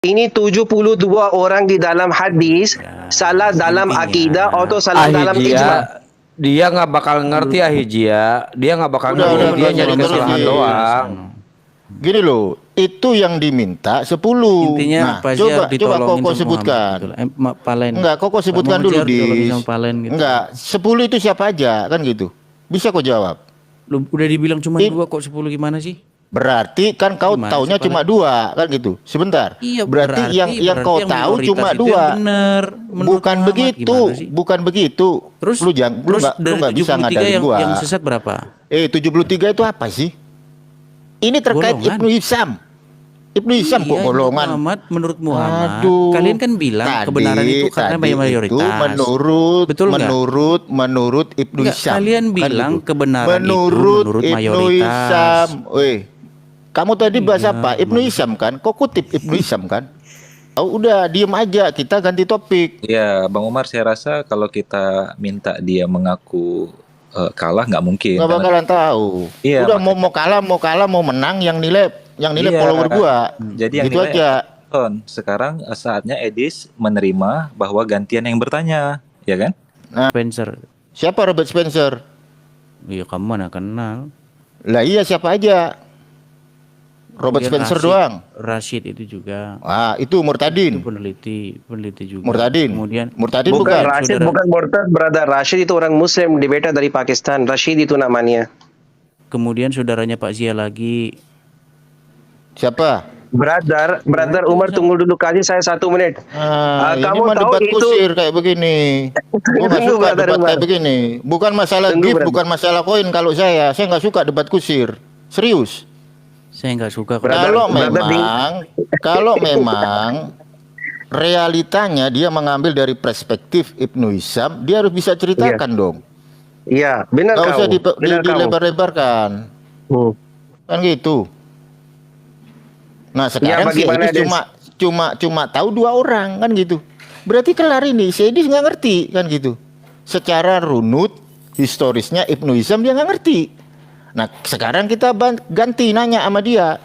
Ini 72 orang di dalam hadis, salah dalam akidah atau salah dalam ijma. Dia nggak bakal ngerti Ahijia, dia nggak bakal ngerti, dia nyari kesalahan doang. Gini loh, itu yang diminta 10. Intinya Nah, coba Koko sebutkan. Enggak, Koko sebutkan dulu di. Enggak, 10 itu siapa aja kan gitu. Bisa kok jawab. Lu udah dibilang cuma 2 kok 10 gimana sih? Berarti kan kau taunya cuma 2 kan gitu. Sebentar. Iya, berarti yang kau tahu cuma 2. Bukan begitu, bukan begitu. Terus lu nggak bisa ngadain gua. Yang sesat berapa? 73 itu apa sih? Ini terkait golongan. Ibnu Hisham. Ibnu Hisham kok golongan. Menurut Muhammad, kalian kan bilang kebenaran itu karena mayoritas. Itu menurut Ibnu Hisham. Kalian bilang kan kebenaran menurut itu mayoritas. Kamu tadi bahas apa? Ibnu Hisham kan? Kok kutip Ibnu Hisham kan? Oh, udah diem aja, kita ganti topik. Ya, Bang Umar, saya rasa kalau kita minta dia mengaku kalah nggak mungkin. Nggak bakalan tahu. Iya, udah mau kalah, mau menang, yang nilai follower gua. Jadi yang gitu nilai aja. Sekarang saatnya Edis menerima bahwa gantian yang bertanya, ya kan? Nah, Spencer. Siapa Robert Spencer? Iya, kamu mana kenal? Lah iya, siapa aja? Robert Spencer doang. Rashid itu juga. Itu Murtadin. Itu peneliti juga. Murtadin. Kemudian Murtadin bukan bukan. Rashid, bukan Murtad, brother. Rashid itu orang Muslim, beta dari Pakistan. Rashid itu namanya. Kemudian saudaranya Pak Zia lagi. Siapa? Brother Umar, tunggu dulu, kasih saya 1 menit. Kamu ini debat kusir kayak begini. Gue nggak suka debat kayak begini. Bukan masalah gift, bukan masalah koin. Kalau saya nggak suka debat kusir. Serius. Saya nggak suka. Kalau memang realitanya dia mengambil dari perspektif Ibnu Hisham, dia harus bisa ceritakan dong. Iya, benar. Nggak usah dilebar-lebarkan. Kan gitu. Nah sekarang si Edis cuma tahu 2 orang kan gitu. Berarti kelar ini, si Edis nggak ngerti kan gitu. Secara runut historisnya Ibnu Hisham dia nggak ngerti. Nah sekarang kita ganti nanya sama dia.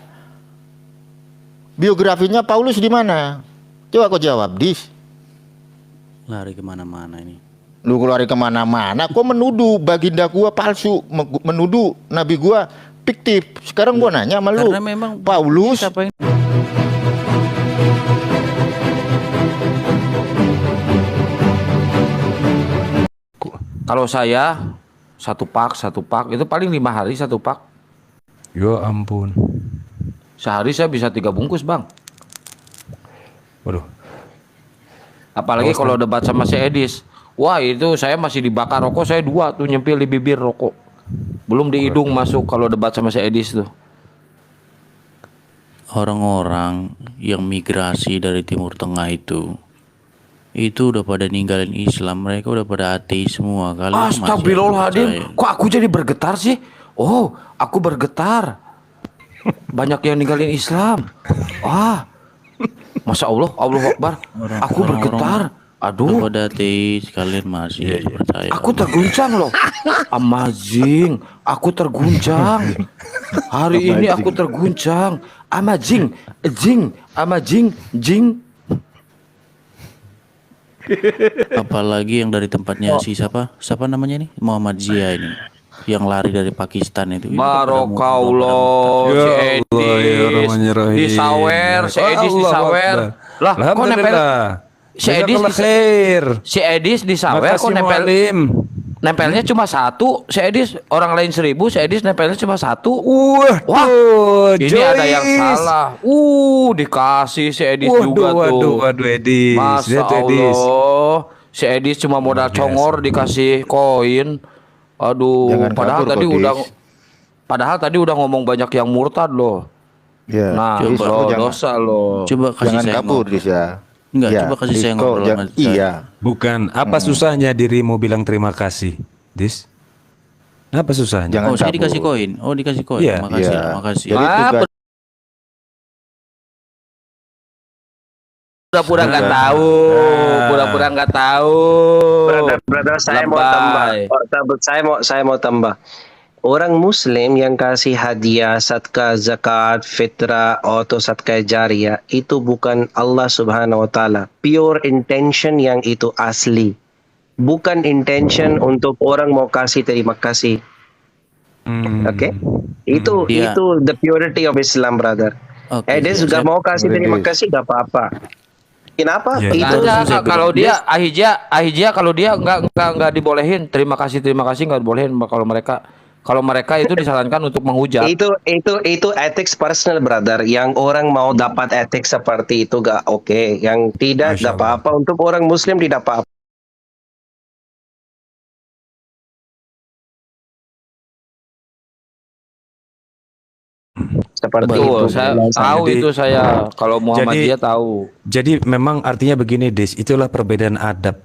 Biografinya Paulus di mana? Coba kau jawab, Dis. Lari kemana-mana ini. Lu lari kemana-mana? Kau menuduh baginda gua palsu, menuduh nabi gua fiktif. Sekarang gua nanya sama lu. Karena memang Paulus. Kalau saya satu pak itu paling 5 hari 1 pak. Ya ampun. Sehari saya bisa 3 bungkus bang. Waduh. Apalagi kalau debat sama si Edis. Wah itu saya masih dibakar rokok, saya 2 tuh nyempil di bibir rokok. Belum di hidung masuk kalau debat sama si Edis tuh. Orang-orang yang migrasi dari Timur Tengah itu udah pada ninggalin Islam, mereka udah pada ateis semua. Astagfirullahaladzim, kok aku jadi bergetar sih? Oh, aku bergetar. Banyak yang ninggalin Islam. Masya Allah, Allahu Akbar. Aku bergetar. Aduh, pada ateis, kalian masih percaya. aku terguncang loh. Amazing, aku terguncang. Hari ini aku terguncang. Amazing, jing. Apalagi yang dari tempatnya siapa namanya nih, Muhammad Zia ini, yang lari dari Pakistan itu. Barokallah, si Edis disawer, si Edis disawer. Lah, kok nempel? Si Edis disawer kok nempelnya cuma 1. Si Edis orang lain 1000, si Edis nempelnya cuma 1. Wah, ini ada yang salah. Dikasih si Edis juga tuh. Waduh Edis. Masya Allah, si Edis cuma modal congor dikasih koin. Aduh, padahal tadi udah ngomong banyak yang murtad loh. Ya, nah, dosa loh. Coba kasih jangan saya kabur, Dis ya. Enggak, coba kasih saya ngobrol sama saya. Iya. Bukan, apa susahnya dirimu bilang terima kasih, Dis? Apa susahnya? Jangan saya kabur. dikasih koin. Dikasih koin. Iya. Makasih. Jadi tugas Pura-pura nggak tahu, pura-pura nggak tahu. Brother, saya mau tambah. orang Muslim yang kasih hadiah, sedekah, zakat, fitrah, atau sedekah jariah, itu bukan Allah Subhanahu wa taala. Pure intention yang itu asli. Bukan intention untuk orang mau kasih terima kasih. Oke? Itu the purity of Islam, brother. Edis juga mau kasih terima kasih gak apa-apa. Kenapa? Ya, Itu Ada, kalau dia Ahija kalau dia nggak dibolehin terima kasih nggak dibolehin kalau mereka itu disarankan untuk menghujat. itu ethics personal, brother. Yang orang mau dapat ethics seperti itu gak oke. Yang tidak Masya gak apa-apa. Untuk orang Muslim tidak apa-apa. Seperti Betul, itu. saya tahu Jadi- itu saya kalau Muhammadiyah tahu. Jadi memang artinya begini, Dis, itulah perbedaan adab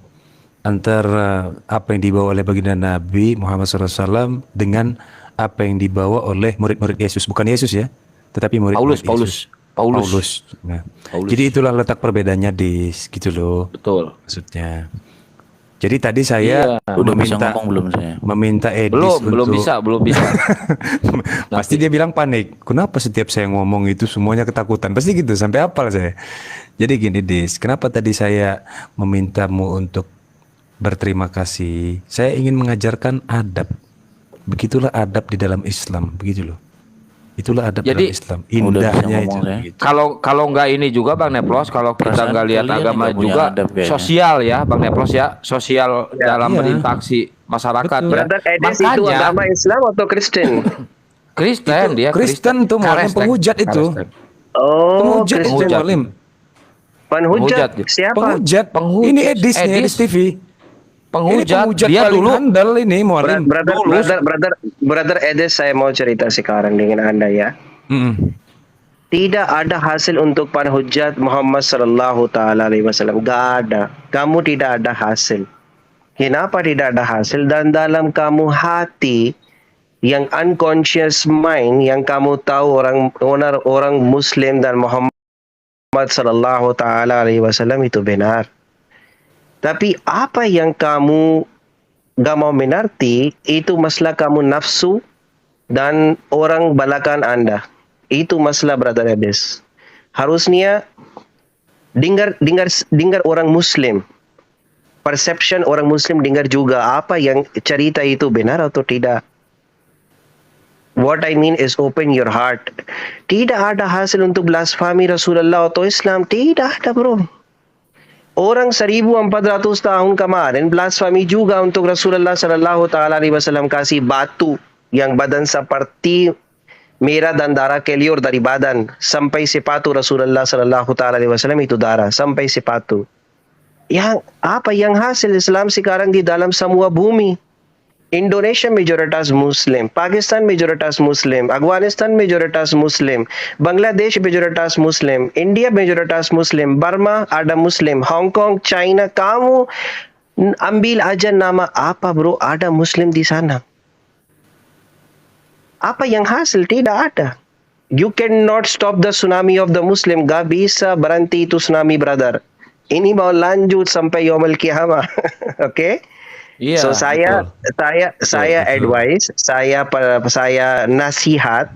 antara apa yang dibawa oleh baginda Nabi Muhammad SAW dengan apa yang dibawa oleh murid-murid Yesus. Bukan Yesus ya, tetapi murid-murid Yesus. Paulus. Nah, jadi itulah letak perbedaannya, Dis, gitu loh Betul. maksudnya. Jadi tadi saya Udah bisa meminta ngomong belum saya? meminta Edis Belum untuk bisa. pasti dia bilang panik. Kenapa setiap saya ngomong itu semuanya ketakutan? Pasti gitu sampai hafal saya. Jadi gini, Dis, kenapa tadi saya memintamu untuk berterima kasih? Saya ingin mengajarkan adab. Begitulah adab di dalam Islam, begitu loh. Itulah adab Jadi, dalam Islam. udah bisa Indahnya itu. ngomong saya. Gitu. Kalau nggak ini juga Bang Neplos, kalau kita Perasaan nggak lihat kalian agama nggak punya juga adab kayaknya. sosial ya Bang Neplos ya, sosial dalam Iya. berinteraksi masyarakat ya. Brother Edis itu agama Islam atau Kristen? Kristen dia Kristen tuh Mualim, Karester. penghujat itu. Karester. Oh, Penghujat itu Kristen. Mualim. Penghujat. Penghujat. Siapa? Penghujat. Penghujat. Ini Edis nih, Edis. Edis TV. Penghujat, Ini dia paling dulu handal ini Mualim. Brother Edis, saya mau cerita sekarang dengan Anda ya. Mm-mm. Tidak ada hasil untuk penghujat Muhammad sallallahu taala alaihi wasallam. Gak ada. Kamu tidak ada hasil. Kenapa tidak ada hasil? Dan dalam kamu hati yang unconscious mind yang kamu tahu orang Muslim dan Muhammad sallallahu taala alaihi wasallam itu benar. Tapi apa yang kamu gak mau mengerti itu masalah kamu nafsu dan orang belakang Anda. Itu masalah, Brother Edis. Harusnya dengar orang Muslim. Perception orang Muslim dengar juga apa yang cerita itu benar atau tidak. What I mean is open your heart. Tidak ada hasil untuk blasfemi Rasulullah atau Islam. Tidak ada, bro. Orang 1400 tahun kemarin blasfemi juga untuk Rasulullah sallallahu taala alaihi wasallam kasih batu yang badan seperti merah dan darah keliur dari badan sampai sepatu Rasulullah sallallahu taala alaihi wasallam itu darah sampai sepatu. Yang apa yang hasil Islam sekarang di dalam semua bumi? Indonesia mayoritas Muslim, Pakistan mayoritas Muslim, Afghanistan mayoritas Muslim, Bangladesh mayoritas Muslim, India mayoritas Muslim, Burma ada Muslim, Hong Kong, China, kamu ambil aja nama apa, bro, ada Muslim di sana. Apa yang hasil? Tidak ada. You cannot stop the tsunami of the Muslim. Gak bisa berhenti itu tsunami, brother. Ini mau lanjut sampai yaumul qiyamah. Oke? Iya. So saya advice, saya nasihat,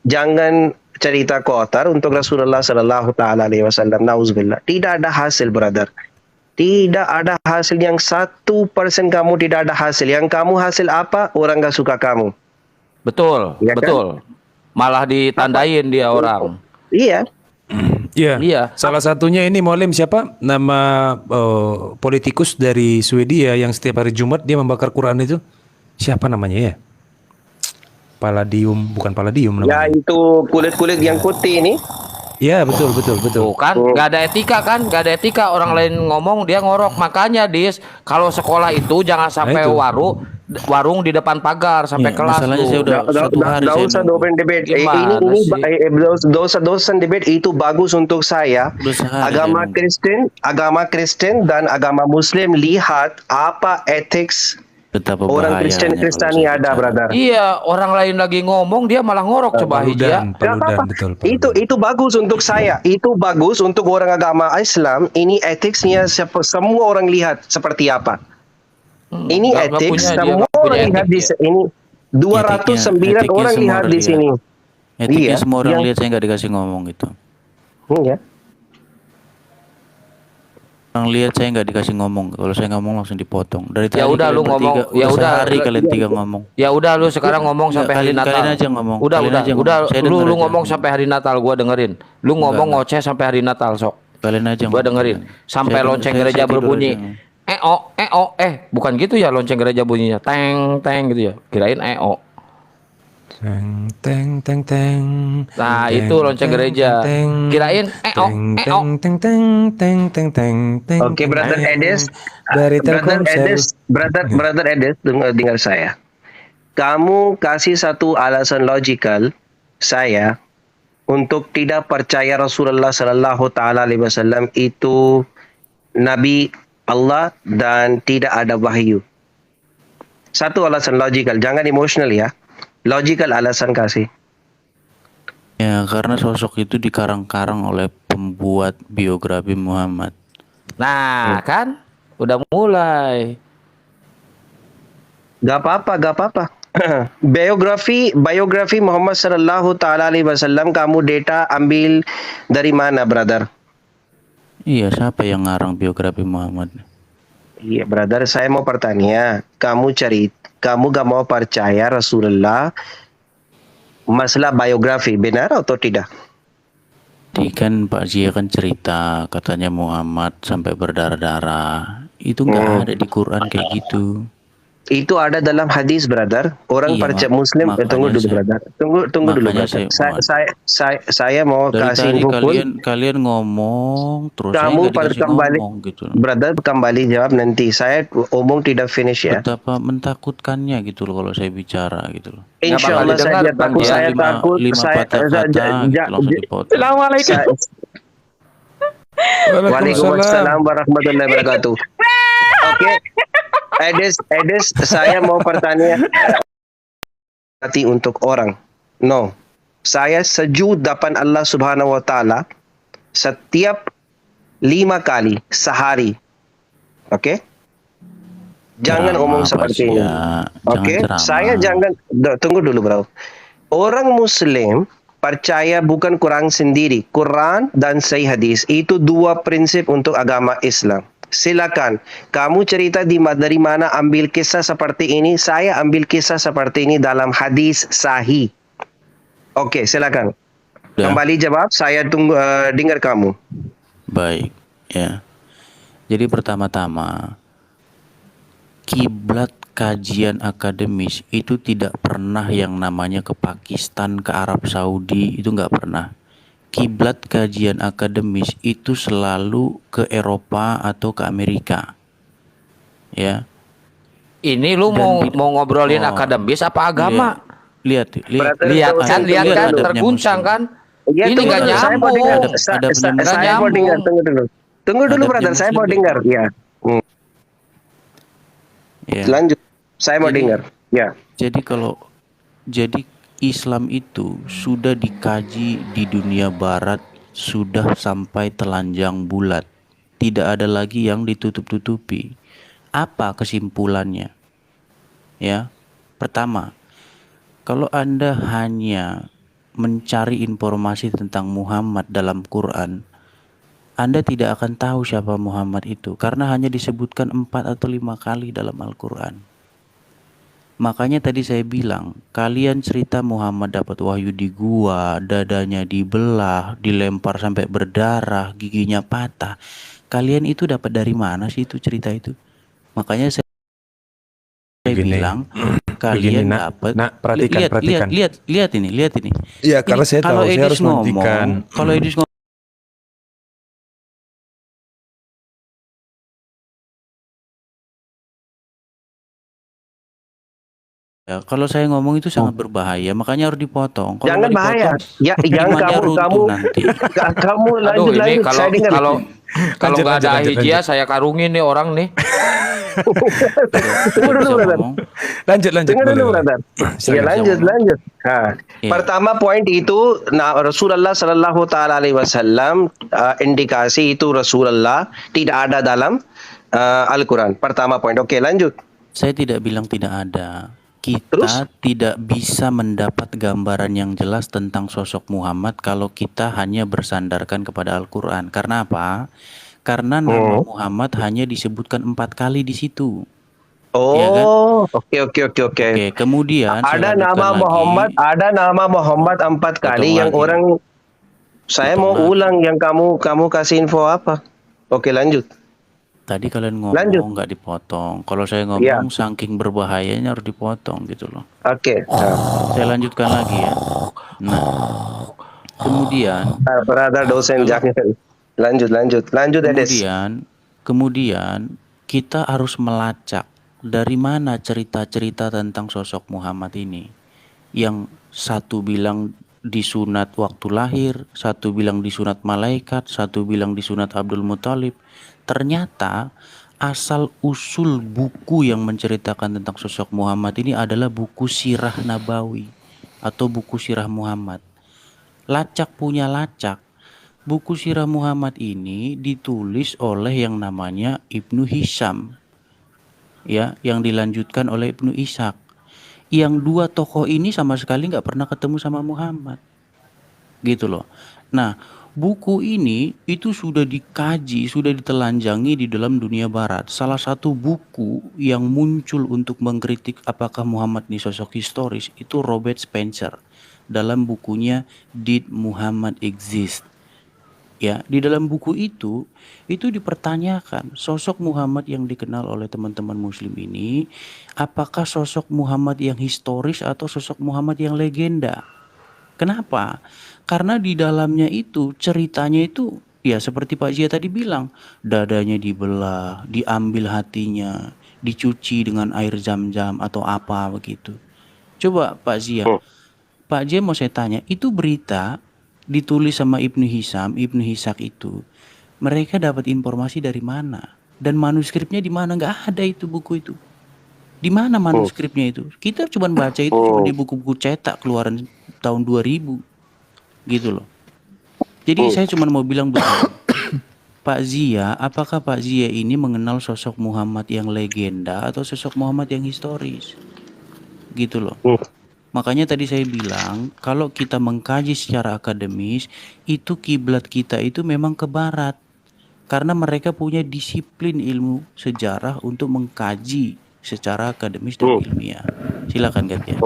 jangan cerita kotor untuk Rasulullah sallallahu taala alaihi wasallam. Nauzubillah. Tidak ada hasil, brother. Tidak ada hasil. Yang 1% kamu tidak ada hasil. Yang kamu hasil apa? Orang gak suka kamu. betul, Iya kan? betul. Malah ditandain dia orang. Iya. Iya. Iya. Salah satunya ini Mualim siapa? Nama politikus dari Swedia yang setiap hari Jumat dia membakar Quran itu. Siapa namanya ya? Bukan Palladium Ya namanya. itu kulit-kulit yang putih ini. Iya, betul. Tuh kan, nggak ada etika kan, nggak ada etika. Orang lain ngomong dia ngorok. Makanya Dis, kalau sekolah itu jangan sampai itu. warung di depan pagar sampai Iya, kelas masalahnya tuh. saya udah satu hari Gak saya usah nunggu. open debate. Gimana sih? Dosa-dosa debate itu bagus untuk saya. Udah sehari Agama saya Kristen dan agama Muslim lihat apa ethics Betapa orang bahayanya kalau Kristen saya ada, bicara. brother. Iya, orang lain lagi ngomong dia malah ngorok. Coba Hija. Gak apa-apa. betul. Itu bagus untuk saya. Itu bagus untuk orang agama Islam. Ini ethicsnya semua orang lihat seperti apa. Ini Nggak ethics punya dia, semua nggak orang punya lihat etik di dia. ini. 209 Etiknya orang semua lihat orang di lihat. sini. Etiknya Iya, semua orang yang- lihat, saya nggak dikasih ngomong gitu. Iya. Orang lihat saya nggak dikasih ngomong. Kalau saya ngomong langsung dipotong. Dari Ya tadi udah kalian lu ngomong, bertiga, ya udah udah, sehari kalian iya. tiga ngomong. ya udah lu sekarang ngomong Enggak, sampai hari Natal. kalian aja ngomong. Udah, Kalian aja udah, ngomong. Saya lu denger aja. ngomong sampai hari Natal, gua dengerin. Lu ngomong enggak. ngoceh sampai hari Natal, sok. Kalian aja Gua ngomong. dengerin sampai Saya- lonceng saya gereja tidur berbunyi. aja. Bukan gitu ya lonceng gereja bunyinya. Teng teng gitu ya. Kirain Teng teng teng teng. Nah, Teng, itu lonceng teng, gereja. teng, Kirain teng, teng teng teng teng teng teng teng. Oke, Brother teng. Edes. Dari Brother Telkomsel. Edes, Brother Edes, dengar saya. Kamu kasih satu alasan logikal saya untuk tidak percaya Rasulullah Sallallahu Taala Alaihi Wasallam itu Nabi Allah dan tidak ada wahyu. Satu alasan logikal, jangan emosional ya. Logikal alasan kasih. Ya, karena sosok itu dikarang-karang oleh pembuat biografi Muhammad. Nah, kan udah mulai. Gak apa-apa. Biografi Muhammad Sallallahu Taala Alaihi Wasallam kamu data ambil dari mana, brother? Iya, siapa yang ngarang biografi Muhammad? Iya, brother, saya mau bertanya. Kamu gak mau percaya Rasulullah masalah biografi, benar atau tidak? Tadi kan Pak Zia kan cerita katanya Muhammad sampai berdarah-darah. Itu nggak ada di Quran kayak gitu. Itu ada dalam hadis, brother. Orang Iya, percaya Muslim. Tunggu dulu, brother. Tunggu dulu, makanya brother. saya- Saya mau Dari kasih tadi info pun. kalian ngomong terus saya Kamu nggak dikasih kembali, ngomong gitu. brother, kembali jawab nanti. Saya omong tidak finish ya. Betapa mentakutkannya gitu loh kalau saya bicara gitu loh. Insya bakal Allah didengar, saja Bang. takut. Ya, Saya takut. lima Saya patah kata gitu, langsung dipotong. Waalaikumsalam warahmatullahi wabarakatuh. Oke. Edes, saya mau bertanya hati untuk orang. No. Saya sujud depan Allah Subhanahu wa taala setiap 5 kali sehari. Oke? Jangan Ceramah, omong Pak seperti ini. Sia. Oke? Jangan ceramah. Saya jangan tunggu dulu, bro. Orang Muslim percaya bukan Quran sendiri, Quran dan Sahih Hadis. Itu dua prinsip untuk agama Islam. Silakan, kamu cerita dari mana ambil kisah seperti ini? Saya ambil kisah seperti ini dalam hadis sahih. Oke, silakan. Udah. Kembali jawab, saya tunggu dengar kamu. Baik, ya. Jadi pertama-tama, kiblat kajian akademis itu tidak pernah yang namanya ke Pakistan, ke Arab Saudi, itu nggak pernah. Kiblat kajian akademis itu selalu ke Eropa atau ke Amerika. Ya. Ini lu Dan mau ngobrolin Oh, akademis apa agama? Lihat. Brother, Lihat tunggu, kan, tunggu, lihat tunggu kan, dulu. terguncang kan? Ya, Ini tunggu nggak dulu, saya mau nyambung. dengar. Ada penyambung. Saya mau dengar, tunggu dulu. Tunggu dulu, Adabnya brother, saya Muslim mau nggak? dengar. Ya. Ya. Lanjut. Saya mau Jadi- dengar. Ya. Jadi Islam itu sudah dikaji di dunia barat, sudah sampai telanjang bulat. Tidak ada lagi yang ditutup-tutupi. Apa kesimpulannya? Ya. Pertama, kalau Anda hanya mencari informasi tentang Muhammad dalam Quran, Anda tidak akan tahu siapa Muhammad itu karena hanya disebutkan 4 atau 5 kali dalam Al-Quran. Makanya tadi saya bilang, kalian cerita Muhammad dapat wahyu di gua, dadanya dibelah, dilempar sampai berdarah, giginya patah. Kalian itu dapat dari mana sih itu cerita itu? Makanya saya Begini. bilang, Begini, kalian Nak. dapat. Nak, perhatikan, perhatikan. Lihat ini. Iya, karena Ini saya kalau tahu, saya Edis harus menghentikan. Kalau Edis ngomong, ya, kalau saya ngomong itu sangat berbahaya, makanya harus dipotong. Kalau Jangan nggak bahaya. dipotong, Ya, yang imannya runtuh kamu nanti. kamu Aduh, lanjut ini lanjut. kalau Saya dengar. kalau kalau Lanjut, nggak ada lanjut, hijia saya karungin nih orang nih. Tunggu dulu, Bisa brother. ngomong. Lanjut. Tunggu dulu, boleh. brother. Silakan. Ya, lanjut. Iya. Pertama poin itu, Rasulullah Sallallahu Taala Alaihi Wasallam indikasi itu Rasulullah tidak ada dalam Al-Quran. Pertama poin. Oke, lanjut. Saya tidak bilang tidak ada. Terus? Kita tidak bisa mendapat gambaran yang jelas tentang sosok Muhammad kalau kita hanya bersandarkan kepada Al-Quran. Karena apa? Karena nama Muhammad hanya disebutkan 4 kali di situ. Ya kan? Oh, oke. Oke, kemudian saya Ada nama lanjutkan Muhammad, lagi. ada nama Muhammad 4 kali Potong yang lagi. orang. Saya Potong mau lagi. ulang yang kamu kasih info apa? Oke, lanjut. Tadi kalian Lanjut. ngomong nggak dipotong. Kalau saya Iya. ngomong saking berbahayanya harus dipotong gitu loh. Oke. Saya lanjutkan lagi ya. Nah, kemudian Brother dosen jangan. Lanjut, Edes. kemudian kita harus melacak dari mana cerita-cerita tentang sosok Muhammad ini. Yang satu bilang disunat waktu lahir, satu bilang disunat malaikat, satu bilang disunat Abdul Muthalib. Ternyata asal usul buku yang menceritakan tentang sosok Muhammad ini adalah buku Sirah Nabawi atau buku Sirah Muhammad. Lacak punya lacak. Buku Sirah Muhammad ini ditulis oleh yang namanya Ibnu Hisham, ya, yang dilanjutkan oleh Ibnu Ishaq. Yang dua tokoh ini sama sekali nggak pernah ketemu sama Muhammad, gitu loh. Nah, buku ini itu sudah dikaji, sudah ditelanjangi di dalam dunia barat. Salah satu buku yang muncul untuk mengkritik apakah Muhammad ini sosok historis itu Robert Spencer dalam bukunya Did Muhammad Exist? Ya, di dalam buku itu dipertanyakan sosok Muhammad yang dikenal oleh teman-teman muslim ini apakah sosok Muhammad yang historis atau sosok Muhammad yang legenda. Kenapa? Karena di dalamnya itu ceritanya itu ya seperti Pak Zia tadi bilang, dadanya dibelah, diambil hatinya, dicuci dengan air zam-zam atau apa begitu. Coba Pak Zia, Pak Zia mau saya tanya, itu berita ditulis sama Ibnu Hisham, Ibnu Ishaq itu, mereka dapat informasi dari mana? Dan manuskripnya di mana? Nggak ada itu buku itu. Di mana manuskripnya itu? Kita cuma baca itu cuma di buku-buku cetak keluaran tahun 2000, gitu loh. Jadi saya cuma mau bilang begini, Pak Zia, apakah Pak Zia ini mengenal sosok Muhammad yang legenda atau sosok Muhammad yang historis? Gitu loh. Makanya tadi saya bilang, kalau kita mengkaji secara akademis, itu kiblat kita itu memang ke barat. Karena mereka punya disiplin ilmu sejarah untuk mengkaji secara akademis dan ilmiah. Silakan Gatia.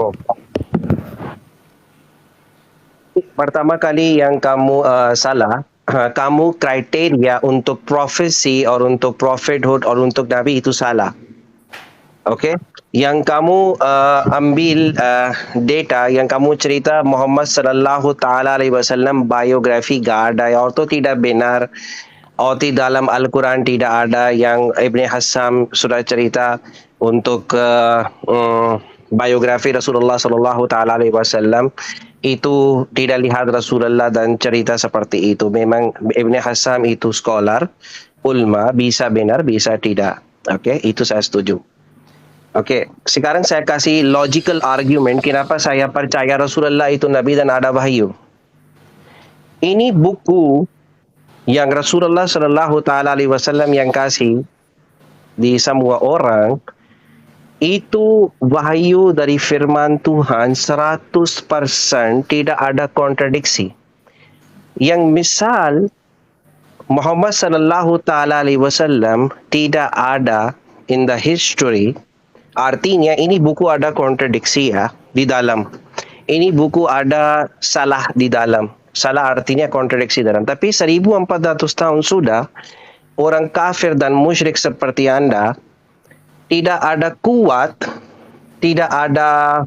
Pertama kali yang kamu salah, kamu kriteria untuk profesi atau untuk prophethood atau untuk nabi itu salah. Oke? Yang kamu ambil data, yang kamu cerita Muhammad sallallahu taala alaihi wasallam biografi gak ada atau tidak benar, atau di dalam Al-Quran tidak ada yang Ibn Hassam sudah cerita untuk biografi Rasulullah sallallahu taala alaihi wasallam itu tidak lihat Rasulullah dan cerita seperti itu. Memang Ibn Hassam itu scholar, ulama, bisa benar, bisa tidak. Oke, itu saya setuju. Oke, sekarang saya kasih logical argument kenapa saya percaya Rasulullah itu Nabi dan ada wahyu. Ini buku yang Rasulullah Sallallahu Taala Alaihi Wasallam yang kasih di semua orang itu wahyu dari firman Tuhan 100%, tidak ada kontradiksi. Yang misal Muhammad Sallallahu Taala Alaihi Wasallam tidak ada in the history. Artinya ini buku ada kontradiksi ya di dalam. Ini buku ada salah di dalam. Salah artinya kontradiksi dalam. Tapi 1400 tahun sudah orang kafir dan musyrik seperti Anda tidak ada kuat, tidak ada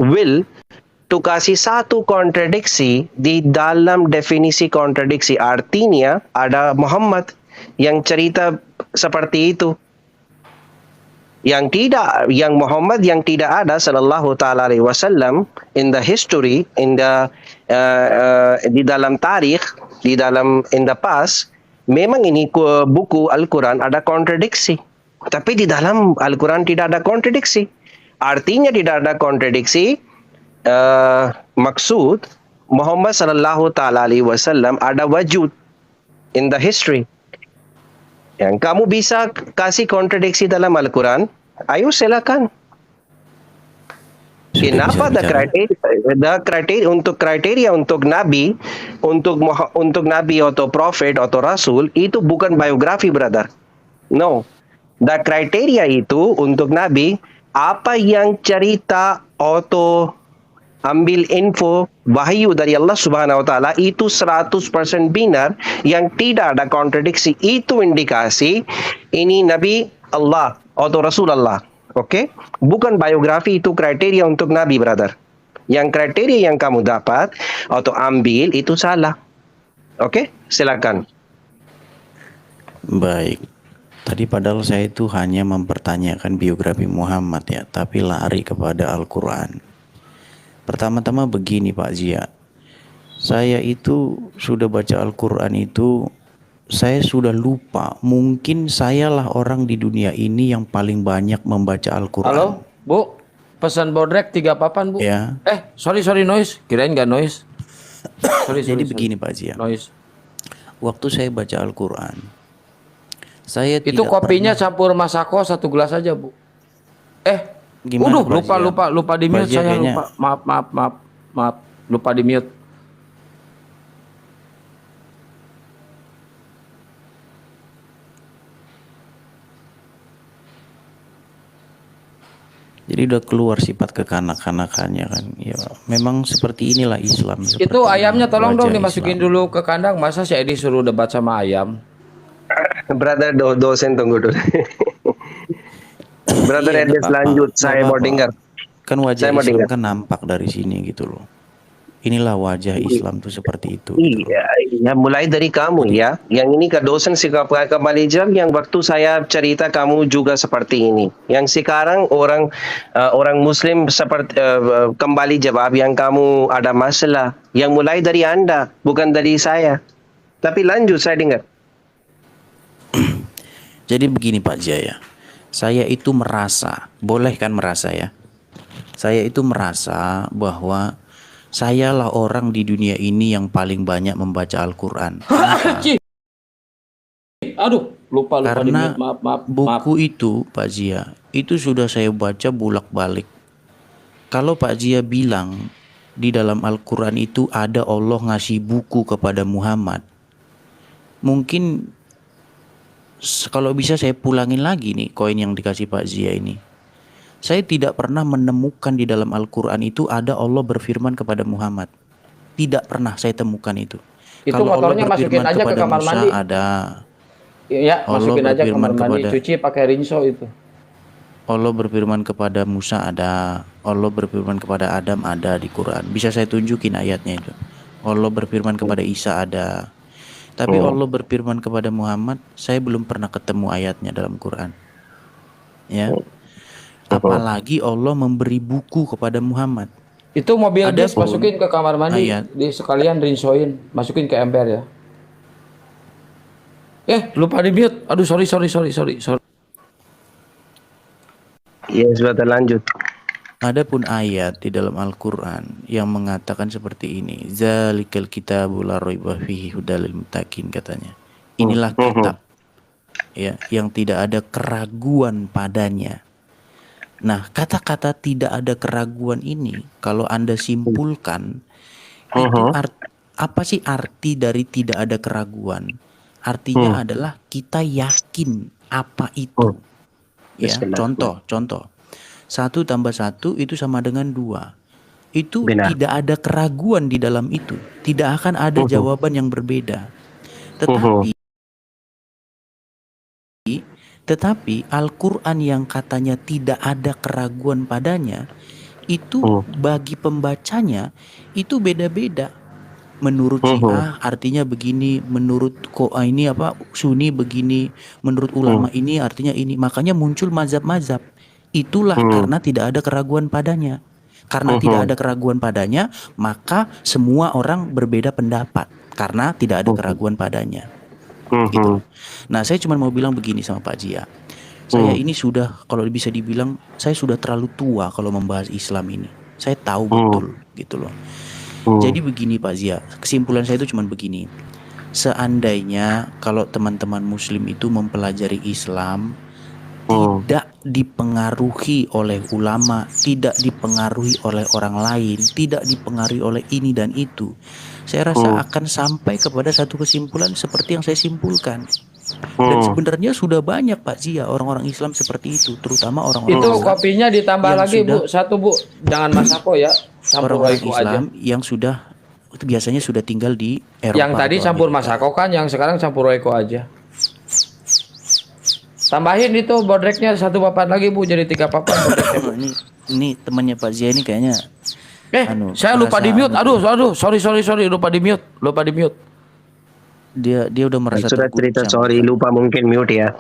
will to kasih satu kontradiksi di dalam definisi kontradiksi. Artinya ada Muhammad yang cerita seperti itu. Yang Muhammad yang tidak ada sallallahu taala alaihi wasallam in the history, in the di dalam tarikh, di dalam in the past, memang ini buku Al-Quran ada kontradiksi. Tapi di dalam Al-Quran tidak ada kontradiksi. Artinya tidak ada kontradiksi, maksud Muhammad sallallahu taala alaihi wasallam ada wujud in the history. Yang kamu bisa kasih kontradiksi dalam Al-Quran, ayo silakan. Sudah bisa Kenapa bicara. kriteria untuk nabi, untuk nabi atau prophet atau rasul itu bukan biografi, brother. No. The criteria itu untuk nabi, apa yang cerita atau ambil info wahyu dari Allah Subhanahu wa taala itu 100% benar, yang tidak ada kontradiksi, itu indikasi ini nabi Allah atau rasul Allah. Oke? Bukan biografi, itu kriteria untuk nabi, brother. Yang kriteria yang kamu dapat atau ambil itu salah. Oke? Silakan. Baik. Tadi padahal saya itu hanya mempertanyakan biografi Muhammad ya, tapi lari kepada Al-Quran. Pertama-tama begini Pak Zia, saya itu sudah baca Al-Quran itu, saya sudah lupa. Mungkin sayalah orang di dunia ini yang paling banyak membaca Al-Quran. Halo, Bu. Pesan bodrek 3 papan, Bu. Ya. Sorry noise. Kirain nggak noise. Jadi begini Pak Zia, Noise. waktu saya baca Al-Quran, saya Itu tidak kopinya pernah, campur Masako 1 gelas aja, Bu. Gimana, Pak Zia? lupa di mute, Pak Zia saya kayaknya- lupa. Maaf. Lupa di mute. Jadi udah keluar sifat kekanak-kanakannya kan. Ya, memang seperti inilah Islam. Itu ayamnya tolong dong wajah dimasukin Islam. dulu ke kandang. Masa saya disuruh debat sama ayam? Brother dosen tunggu dulu. Brother Iya, nggak Edis apa-apa. lanjut, Nggak saya mau apa-apa. dengar. Kan wajah Saya mau Islam dengar. kan nampak dari sini gitu loh. Inilah wajah Islam tuh seperti itu. Gitu loh. Iya, mulai dari kamu ya. Yang ini ke dosen sikap kembali jam, yang waktu saya cerita kamu juga seperti ini. Yang sekarang orang Muslim seperti kembali jawab yang kamu ada masalah. Yang mulai dari Anda, bukan dari saya. Tapi lanjut, saya dengar. Jadi begini Pak Jaya, saya itu merasa, boleh kan merasa ya? Saya itu merasa bahwa sayalah orang di dunia ini yang paling banyak membaca Al-Quran. Cih. Aduh, lupa di Karena mute. Maaf. buku itu Pak Zia, itu sudah saya baca bolak-balik. Kalau Pak Zia bilang di dalam Al-Quran itu ada Allah ngasih buku kepada Muhammad, mungkin kalau bisa saya pulangin lagi nih koin yang dikasih Pak Zia ini. Saya tidak pernah menemukan di dalam Al-Quran itu ada Allah berfirman kepada Muhammad. Tidak pernah saya temukan itu. Itu Kalau Allah motornya masukin berfirman aja ke kepada kamar Musa mandi. ada. Ya, Allah masukin aja berfirman kamar mandi. kepada- Cuci pakai rinso itu. Allah berfirman kepada Musa ada. Allah berfirman kepada Adam ada di Quran. Bisa saya tunjukin ayatnya itu. Allah berfirman kepada Isa ada. Tapi Allah berfirman kepada Muhammad, saya belum pernah ketemu ayatnya dalam Quran. Ya. Apalagi Allah memberi buku kepada Muhammad. Itu mobil Ada gas pun masukin ke kamar mandi. ayat. Di sekalian rinsoin, masukin ke ember ya. Lupa di mute. Aduh, sorry. Yes, brother, lanjut. Adapun ayat di dalam Al-Quran yang mengatakan seperti ini, Zalikal kitabu la raiba fihi hudal lil muttaqin, katanya. Inilah kitab ya yang tidak ada keraguan padanya. Nah, kata-kata tidak ada keraguan ini kalau Anda simpulkan itu apa sih arti dari tidak ada keraguan? Artinya adalah kita yakin apa itu. Ya, contoh. 1 tambah 1 itu sama dengan 2. Itu Benar. tidak ada keraguan di dalam itu. Tidak akan ada jawaban yang berbeda. Tetapi Al-Quran yang katanya tidak ada keraguan padanya, itu bagi pembacanya itu beda-beda. Menurut Syiah artinya begini, menurut ini Sunni begini, menurut ulama ini artinya ini. Makanya muncul mazhab-mazhab. Itulah karena tidak ada keraguan padanya. Karena tidak ada keraguan padanya, maka semua orang berbeda pendapat karena tidak ada keraguan padanya. Gitu. Nah, saya cuma mau bilang begini sama Pak Jia. Saya ini sudah, kalau bisa dibilang, saya sudah terlalu tua kalau membahas Islam ini. Saya tahu betul gitu loh. Jadi begini Pak Zia, kesimpulan saya itu cuma begini. Seandainya kalau teman-teman muslim itu mempelajari Islam, tidak dipengaruhi oleh ulama, tidak dipengaruhi oleh orang lain, tidak dipengaruhi oleh ini dan itu, saya rasa akan sampai kepada satu kesimpulan seperti yang saya simpulkan. Dan sebenarnya sudah banyak Pak Zia orang-orang Islam seperti itu, terutama orang-orang Itu Islam kopinya ditambah yang lagi sudah- Bu, satu Bu, jangan Masako ya, campur orang-orang Royco Islam aja. yang sudah biasanya sudah tinggal di Eropa. Yang tadi atau campur Amerika. Masako kan, yang sekarang campur Royco aja. Tambahin itu bodreknya satu papan lagi Bu, jadi 3 papan bodreknya Bu. Ini temannya Pak Zia ini kayaknya Saya lupa merasa di mute. Aduh, sorry, lupa di mute. dia udah merasa Sudah cerita terguncang. sorry, lupa mungkin mute ya.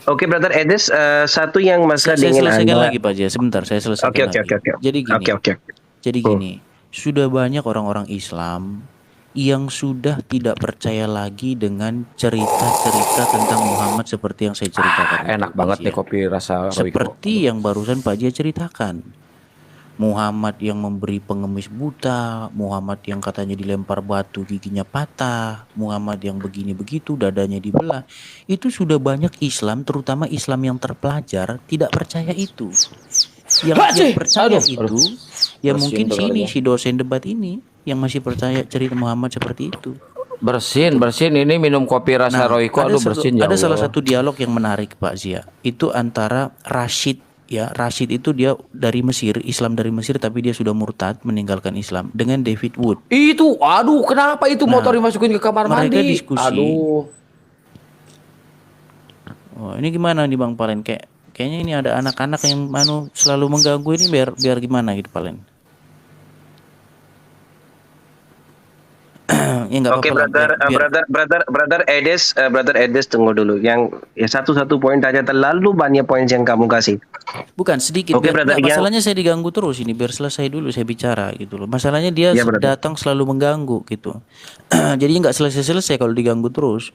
Oke, Brother Edis, satu yang masalah Saya dengan selesaikan Anda. lagi Pak Zia, sebentar saya selesaikan Oke. lagi. Jadi gini. Oke. Jadi gini, sudah banyak orang-orang Islam yang sudah tidak percaya lagi dengan cerita-cerita tentang Muhammad seperti yang saya ceritakan. Enak banget nih kopi rasa Royco. Seperti yang barusan Pak Jia ceritakan. Muhammad yang memberi pengemis buta, Muhammad yang katanya dilempar batu giginya patah, Muhammad yang begini begitu dadanya dibelah. Itu sudah banyak Islam, terutama Islam yang terpelajar, tidak percaya itu. Yang percaya itu ya mungkin sini si dosen debat ini yang masih percaya cerita Muhammad seperti itu. Bersin ini minum kopi rasa Royco, aduh bersin ya ada salah Allah. satu dialog yang menarik Pak Zia. Itu antara Rashid, ya Rashid itu dia dari Mesir, Islam dari Mesir, tapi dia sudah murtad meninggalkan Islam, dengan David Wood. Itu, aduh kenapa itu motor dimasukin ke kamar mereka mandi? diskusi. Aduh. Oh, ini gimana nih Bang Palen? Kayaknya ini ada anak-anak yang selalu mengganggu ini, biar gimana gitu Palen? Ya nggak Oke, apa-apa lah, brother Edis, tunggu dulu. Yang satu poin aja, terlalu banyak poin yang kamu kasih. bukan sedikit. Oke, brother, Masalahnya saya diganggu terus ini, biar selesai dulu saya bicara gitu loh. Masalahnya dia Ya, brother. datang selalu mengganggu gitu. Jadi nggak selesai kalau diganggu terus.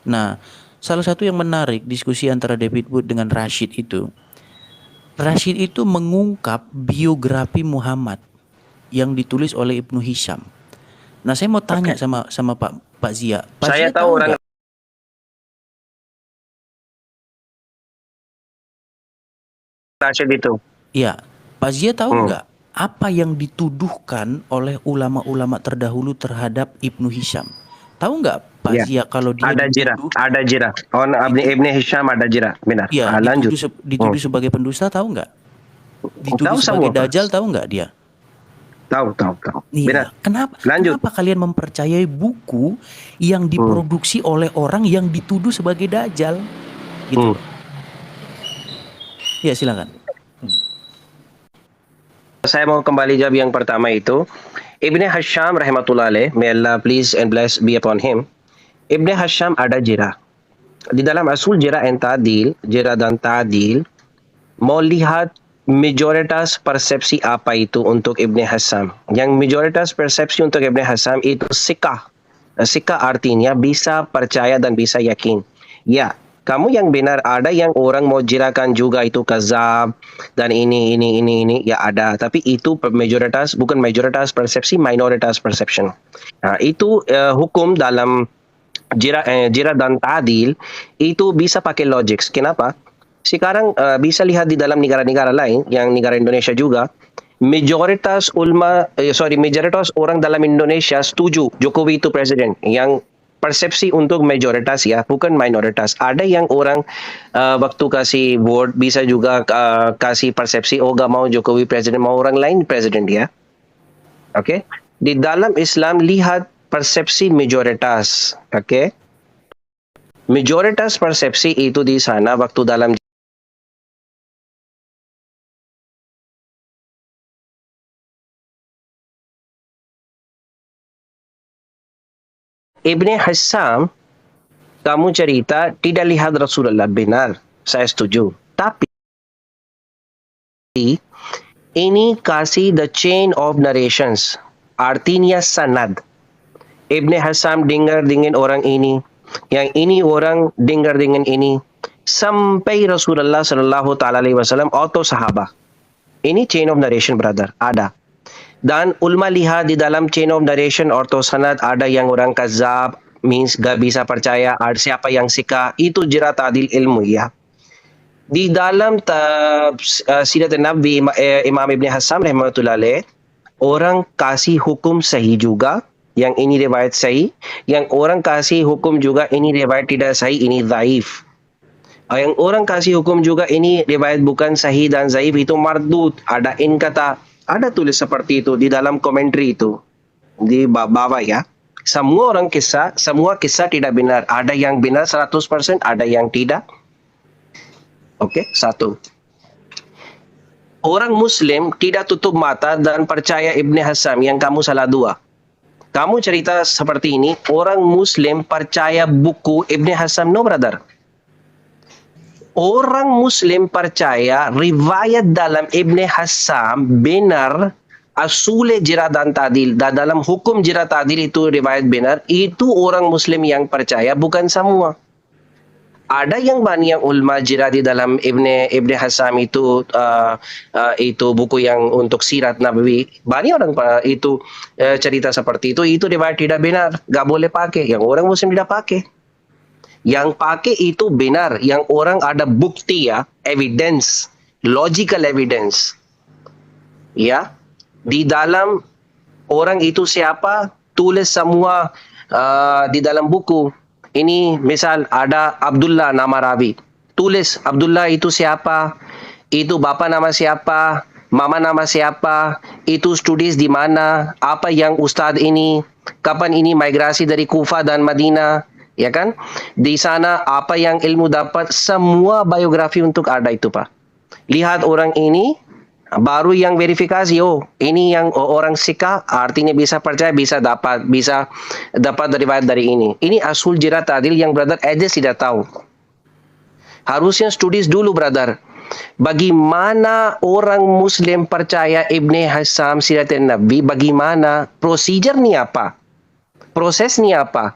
Nah, salah satu yang menarik diskusi antara David Wood dengan Rashid itu mengungkap biografi Muhammad yang ditulis oleh Ibnu Hisham. Nah, saya mau tanya sama Pak Zia. Pak Saya Zia tahu orang nggak? Rashid itu. Iya, Pak Zia tahu nggak apa yang dituduhkan oleh ulama-ulama terdahulu terhadap Ibnu Hisham? Tahu nggak Pak Ya. Zia kalau dia Ada jira. Ibn Hisham ada jira, benar. Iya, Lanjut. dituduh sebagai pendusta, tahu nggak? Dituduh Tahu sebagai semua. dajjal, tahu nggak dia? Tahu. Iya. Benar. Lanjut. Kenapa kalian mempercayai buku yang diproduksi oleh orang yang dituduh sebagai dajjal? Gitu. Ya, silakan. Saya mau kembali jawab yang pertama itu. Ibn Hisham rahmatullah alaih, may Allah please and bless be upon him. Ibn Hisham ada jira. Di dalam asul jira dan ta'dil, mau lihat majoritas persepsi apa itu untuk Ibn Hisham. Yang majoritas persepsi untuk Ibn Hisham itu sikah. Sikah artinya bisa percaya dan bisa yakin. Ya, kamu yang benar, ada yang orang mau jirakan juga itu kazab dan ini ya ada, tapi itu majoritas, bukan majoritas persepsi, minoritas perception. Nah, itu hukum dalam jira dan ta'dil itu bisa pakai logic. Kenapa? Sekarang bisa lihat di dalam negara-negara lain, yang negara Indonesia juga, mayoritas orang dalam Indonesia setuju Jokowi itu presiden. Yang persepsi untuk mayoritas ya, bukan minoritas. Ada yang orang waktu kasih vote bisa juga kasih persepsi, oh gak mau Jokowi presiden, mau orang lain presiden dia. Oke? Di dalam Islam lihat persepsi mayoritas. Oke? Mayoritas persepsi itu di sana waktu dalam Ibn Hisham, kamu cerita tidak lihat Rasulullah, benar, saya setuju. Tapi ini kasih the chain of narrations, artinya sanad. Ibn Hisham dengar dengan orang ini, yang ini orang dengar dengan ini, sampai Rasulullah Sallallahu Alaihi Wasallam atau sahabat. Ini chain of narration, brother, ada. Dan ulama lihat di dalam chain of narration atau sanad ada yang orang kazab, means gak bisa percaya siapa yang sika, itu jerat adil ilmu ya. Di dalam Sirat Nabi Imam Ibn Hassam rahimahullah alaih, orang kasih hukum sahih juga, yang ini riwayat sahih, yang orang kasih hukum juga ini riwayat tidak sahih, ini dhaif. Yang orang kasih hukum juga ini riwayat bukan sahih dan dhaif, itu mardud, ada kata, ada tulis seperti itu di dalam komentari itu di bawah ya. Semua kisah tidak benar. Ada yang benar 100%, ada yang tidak. Oke, satu. Orang Muslim tidak tutup mata dan percaya Ibn Hassam, yang kamu salah dua. Kamu cerita seperti ini, orang Muslim percaya buku Ibn Hassam, no brother. Orang Muslim percaya riwayat dalam Ibn Hassam benar, asule jerat dan tadil, dan dalam hukum jerat tadil itu riwayat benar, itu orang Muslim yang percaya, bukan semua. Ada yang banyak ulama jerat di dalam Ibn Hassam itu buku yang untuk sirat Nabawi. Banyak orang itu cerita seperti itu riwayat tidak benar, gak boleh pakai. Yang orang Muslim tidak pakai. Yang pakai itu benar, yang orang ada bukti ya, evidence, logical evidence. Ya, di dalam orang itu siapa, tulis semua di dalam buku. Ini misal ada Abdullah nama rawi, tulis Abdullah itu siapa, itu bapa nama siapa, mama nama siapa, itu studies di mana, apa yang ustadz ini, kapan ini migrasi dari Kufa dan Madinah, ya kan? Di sana apa yang ilmu dapat, semua biografi untuk ada itu Pak. Lihat orang ini, baru yang verifikasi, oh ini yang orang sika, artinya bisa percaya, bisa dapat riwayat dari ini. Ini asul jerat adil yang brother Edis tidak tahu. Harusnya studies dulu brother. Bagaimana orang Muslim percaya Ibn Hassam Sirat Nabi, bagaimana prosedurnya apa, prosesnya apa.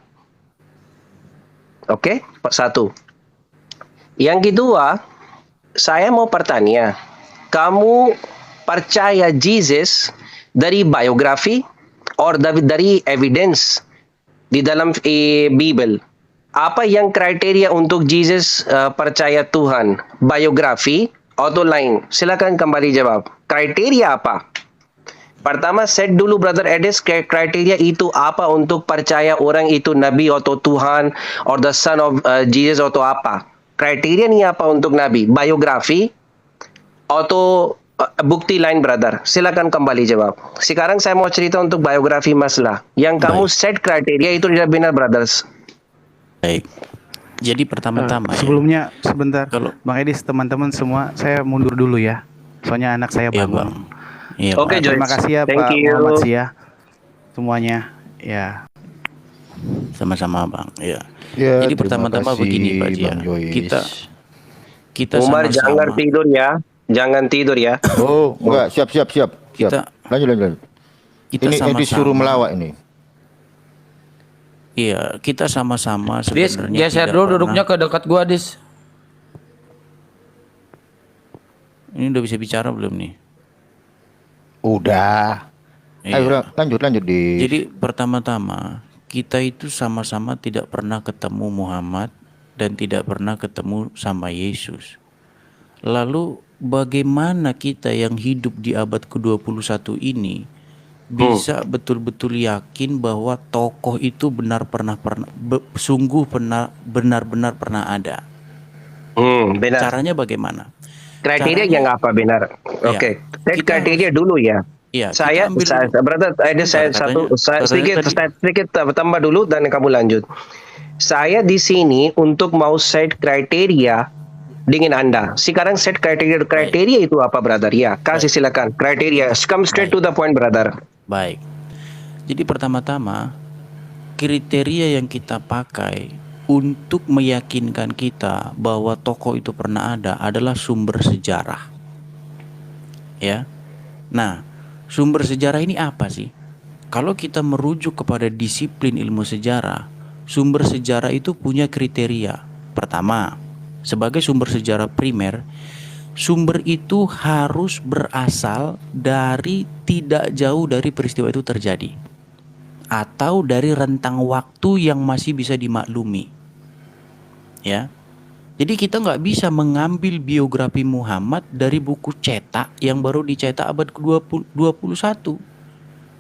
Oke, satu. Yang kedua, saya mau bertanya, kamu percaya Jesus dari biografi atau dari evidence di dalam Bible? Apa yang kriteria untuk Jesus percaya Tuhan? Biografi atau lain? Silakan kembali jawab. Kriteria apa? Pertama, set dulu brother Edis, kriteria itu apa untuk percaya orang itu Nabi atau Tuhan or the son of Jesus atau apa? Kriteria ni apa untuk Nabi? Biografi atau bukti lain brother? Silakan kembali jawab. Sekarang saya mau cerita untuk biografi masalah. Yang kamu set kriteria itu tidak benar brothers. Baik. Jadi pertama-tama sebelumnya sebentar, Kalau- Bang Edis, teman-teman semua, saya mundur dulu ya. Soalnya anak saya ya bangun. Bang. Iya, Oke, Bang. Terima Joyce. kasih ya Thank Pak you. Muhammad Sia. Semuanya ya. Sama-sama Bang. Ya. Ya, Jadi terima pertama-tama kasih, begini Pak Jia. Bang Joyce. Kita Umar sama-sama. jangan tidur ya. Jangan tidur ya. Oh, enggak, siap. Kita- Lanjut. Kita Ini sama-sama. disuruh melawak ini. Iya, kita sama-sama Dis, sebenarnya geser tidak dulu pernah- duduknya ke dekat gua, Dis. Ini udah bisa bicara belum nih? Udah. Iya. Ayo lanjut di. Jadi pertama-tama kita itu sama-sama tidak pernah ketemu Muhammad dan tidak pernah ketemu sama Yesus. Lalu bagaimana kita yang hidup di abad ke-21 ini bisa betul-betul yakin bahwa tokoh itu benar-benar pernah ada? Benar. Caranya bagaimana? Kriteria Caranya- yang apa benar? Ya, Oke. Set kita kriteria dulu ya. Iya, Saya kita ambil dulu. brother, ada saya Bentar, satu katanya sedikit tambah dulu dan kamu lanjut. Saya di sini untuk mau set kriteria dengan Anda. Sekarang set kriteria itu apa brother? Ya, kasih silakan. Kriteria, come straight to the point brother. Baik. Jadi pertama-tama kriteria yang kita pakai untuk meyakinkan kita bahwa tokoh itu pernah ada adalah sumber sejarah. Ya. Nah, sumber sejarah ini apa sih? Kalau kita merujuk kepada disiplin ilmu sejarah, sumber sejarah itu punya kriteria. Pertama, sebagai sumber sejarah primer, sumber itu harus berasal dari tidak jauh dari peristiwa itu terjadi. atau dari rentang waktu yang masih bisa dimaklumi. Ya. Jadi kita nggak bisa mengambil biografi Muhammad dari buku cetak yang baru dicetak abad ke-21.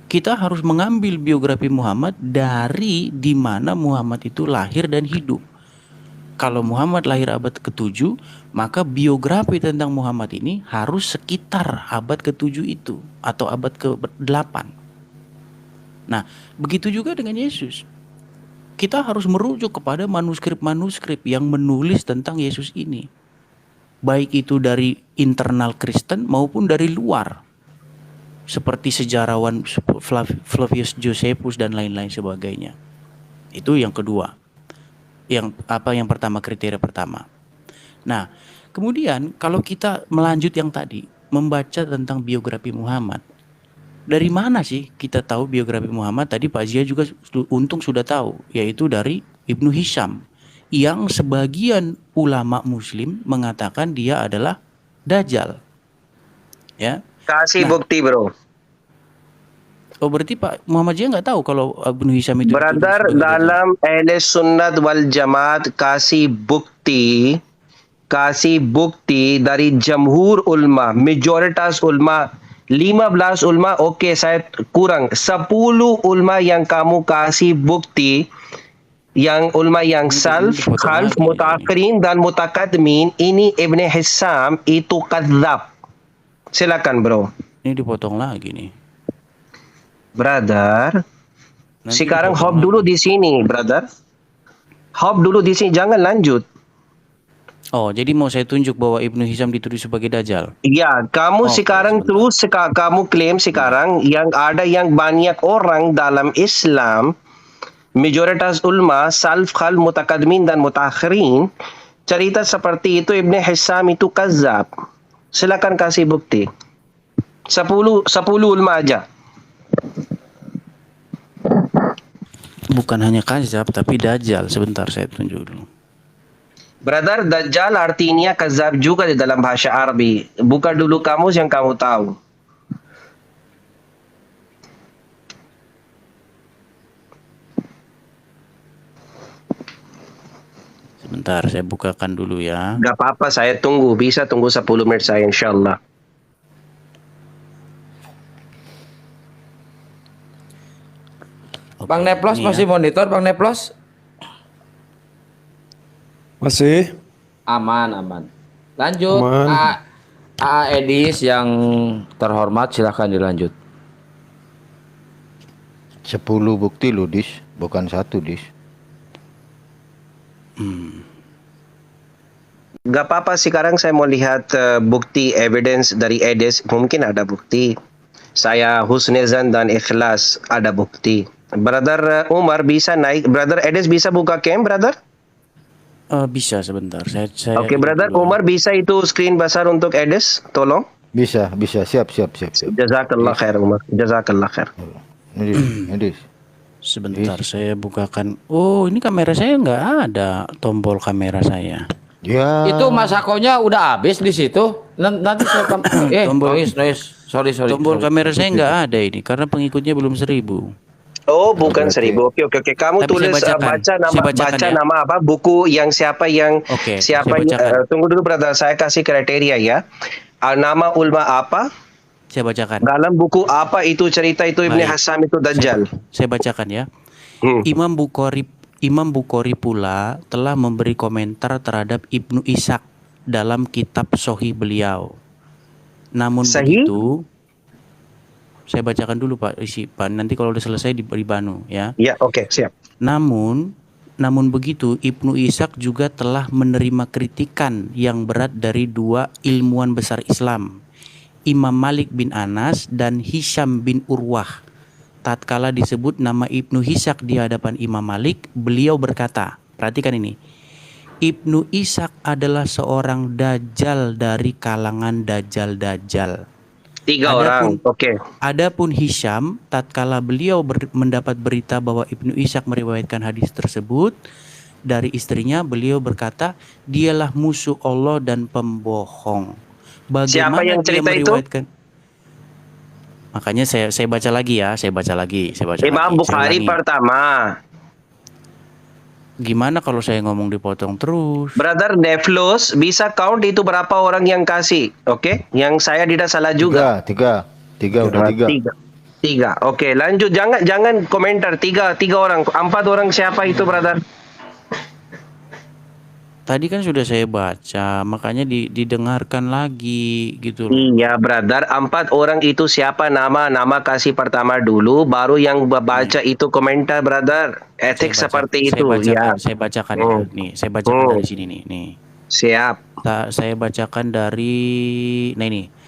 Kita harus mengambil biografi Muhammad dari di mana Muhammad itu lahir dan hidup. Kalau Muhammad lahir abad ke-7, maka biografi tentang Muhammad ini harus sekitar abad ke-7 itu atau abad ke-8. Nah, begitu juga dengan Yesus. Kita harus merujuk kepada manuskrip-manuskrip yang menulis tentang Yesus ini. Baik itu dari internal Kristen maupun dari luar. Seperti sejarawan Flavius Josephus dan lain-lain sebagainya. Itu yang kedua. Yang pertama, kriteria pertama. Nah, kemudian kalau kita melanjut yang tadi, membaca tentang biografi Muhammad. Dari mana sih kita tahu biografi Muhammad? Tadi Pak Zia juga untung sudah tahu, yaitu dari Ibnu Hisham, yang sebagian ulama muslim mengatakan dia adalah Dajjal. Ya. Kasih bukti, bro. Oh, berarti Pak Muhammad Zia nggak tahu kalau Ibnu Hisham itu Brother, dalam Ahli Sunnat wal Jamaat kasih bukti dari jamhur ulma, majoritas ulma, 15 ulma, okey saya kurang, 10 ulma yang kamu kasih bukti, yang ulma yang salaf, khalf, mutaakhirin dan mutakaddimin, ini Ibn Hisham itu kadzab. Silakan, bro. Ini dipotong lagi nih. Brother, Nanti sekarang dipotong hop dulu di sini, brother. Hop dulu di sini, jangan lanjut. Oh, jadi mau saya tunjuk bahwa Ibnu Hisham dituduh sebagai Dajjal? Ya, kamu Oke, sekarang kamu klaim sekarang yang ada yang banyak orang dalam Islam, majoritas ulama, salaf, khalf, mutakaddimin dan mutakhirin, cerita seperti itu Ibn Hisham itu kadzab. Silakan kasih bukti. 10 ulama aja. Bukan hanya kadzab tapi Dajjal. Sebentar saya tunjuk dulu. Brother, Dajjal artinya kadzab juga di dalam bahasa Arabi. Buka dulu kamus yang kamu tahu. Sebentar saya bukakan dulu ya. Gak apa-apa, saya tunggu. Bisa tunggu 10 menit saya insyaAllah. Bang Neplos masih monitor, Bang Neplos? Masih? Aman. Lanjut. Aman. A Edis yang terhormat silahkan dilanjut. 10 bukti loh, Dis, bukan 1, Dis. Gak apa-apa, sekarang saya mau lihat bukti evidence dari Edis. Mungkin ada bukti. Saya husnuzan dan ikhlas, ada bukti. Brother Umar bisa naik. Brother Edis bisa buka cam, brother? Bisa sebentar. Saya Oke, brother Umar bisa itu screen besar untuk Edis, tolong. Bisa. Siap. Jazakallah khair Umar. Jazakallah khair. Ini, Dis. Sebentar saya bukakan. Oh, ini kamera saya nggak ada tombol kamera saya. Ya. Itu masakonya udah habis di situ. Nanti saya noise. Sorry. Tombol kamera saya nggak ada ini karena pengikutnya belum 1000. Oh, bukan 1000. Oke. Kamu Tapi tulis saya bacakan. baca Ya. nama apa? Buku yang siapa yang Oke, siapa saya bacakan. tunggu dulu brother, saya kasih kriteria ya. Nama ulama apa? Saya bacakan. Dalam buku apa itu cerita itu Ibn Baik. Hisham itu Dajjal. Saya bacakan ya. Hmm. Imam Bukhari pula telah memberi komentar terhadap Ibnu Ishaq dalam kitab Sahih beliau. Namun Sahih? begitu, saya bacakan dulu Pak nanti kalau udah selesai dibanu ya. Ya, oke, siap. Namun begitu Ibnu Ishaq juga telah menerima kritikan yang berat dari 2 ilmuwan besar Islam, Imam Malik bin Anas dan Hisham bin Urwah. Tatkala disebut nama Ibnu Ishaq di hadapan Imam Malik, beliau berkata, perhatikan ini, Ibnu Ishaq adalah seorang dajjal dari kalangan dajjal-dajjal. 3 orang. Oke. Adapun Hisham, tatkala beliau mendapat berita bahwa Ibnu Ishaq meriwayatkan hadis tersebut dari istrinya, beliau berkata, dialah musuh Allah dan pembohong. Bagaimana Siapa yang cerita dia itu? meriwayatkan? Makanya saya baca lagi ya, saya baca lagi. Imam Bukhari Saya ulangi. pertama. Gimana kalau saya ngomong dipotong terus? Brother Deflos, bisa count itu berapa orang yang kasih? Oke, yang saya tidak salah juga. Tiga udah tiga. Tiga. Oke, lanjut. Jangan komentar. Tiga orang. 4 orang siapa itu, brother? Tadi kan sudah saya baca, makanya didengarkan lagi gitu loh. Iya, brother. 4 orang itu siapa nama kasih pertama dulu, baru yang baca itu komentar, brother. Etik seperti itu. Saya bacakan ya. Nih, saya bacakan dari sini nih. Siap. Saya bacakan dari, nah ini,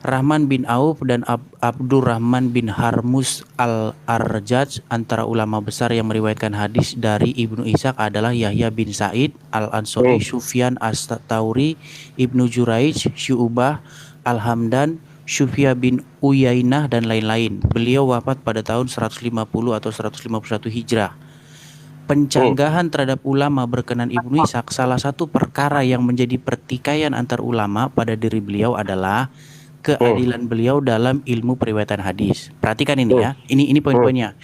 Rahman bin Auf dan Abdurrahman bin Harmus al-Arjaj, antara ulama besar yang meriwayatkan hadis dari Ibnu Ishaq adalah Yahya bin Sa'id al-Ansori, Sufyan as-Tauri, Ibnu Juraij, Syu'bah, Al-Hamdan, Syufya bin Uyainah, dan lain-lain. Beliau wafat pada tahun 150 atau 151 Hijrah. Pencanggahan terhadap ulama berkenan Ibnu Ishaq, salah satu perkara yang menjadi pertikaian antar ulama pada diri beliau adalah keadilan beliau dalam ilmu periwayatan hadis. Perhatikan ini ya. Ini poin-poinnya.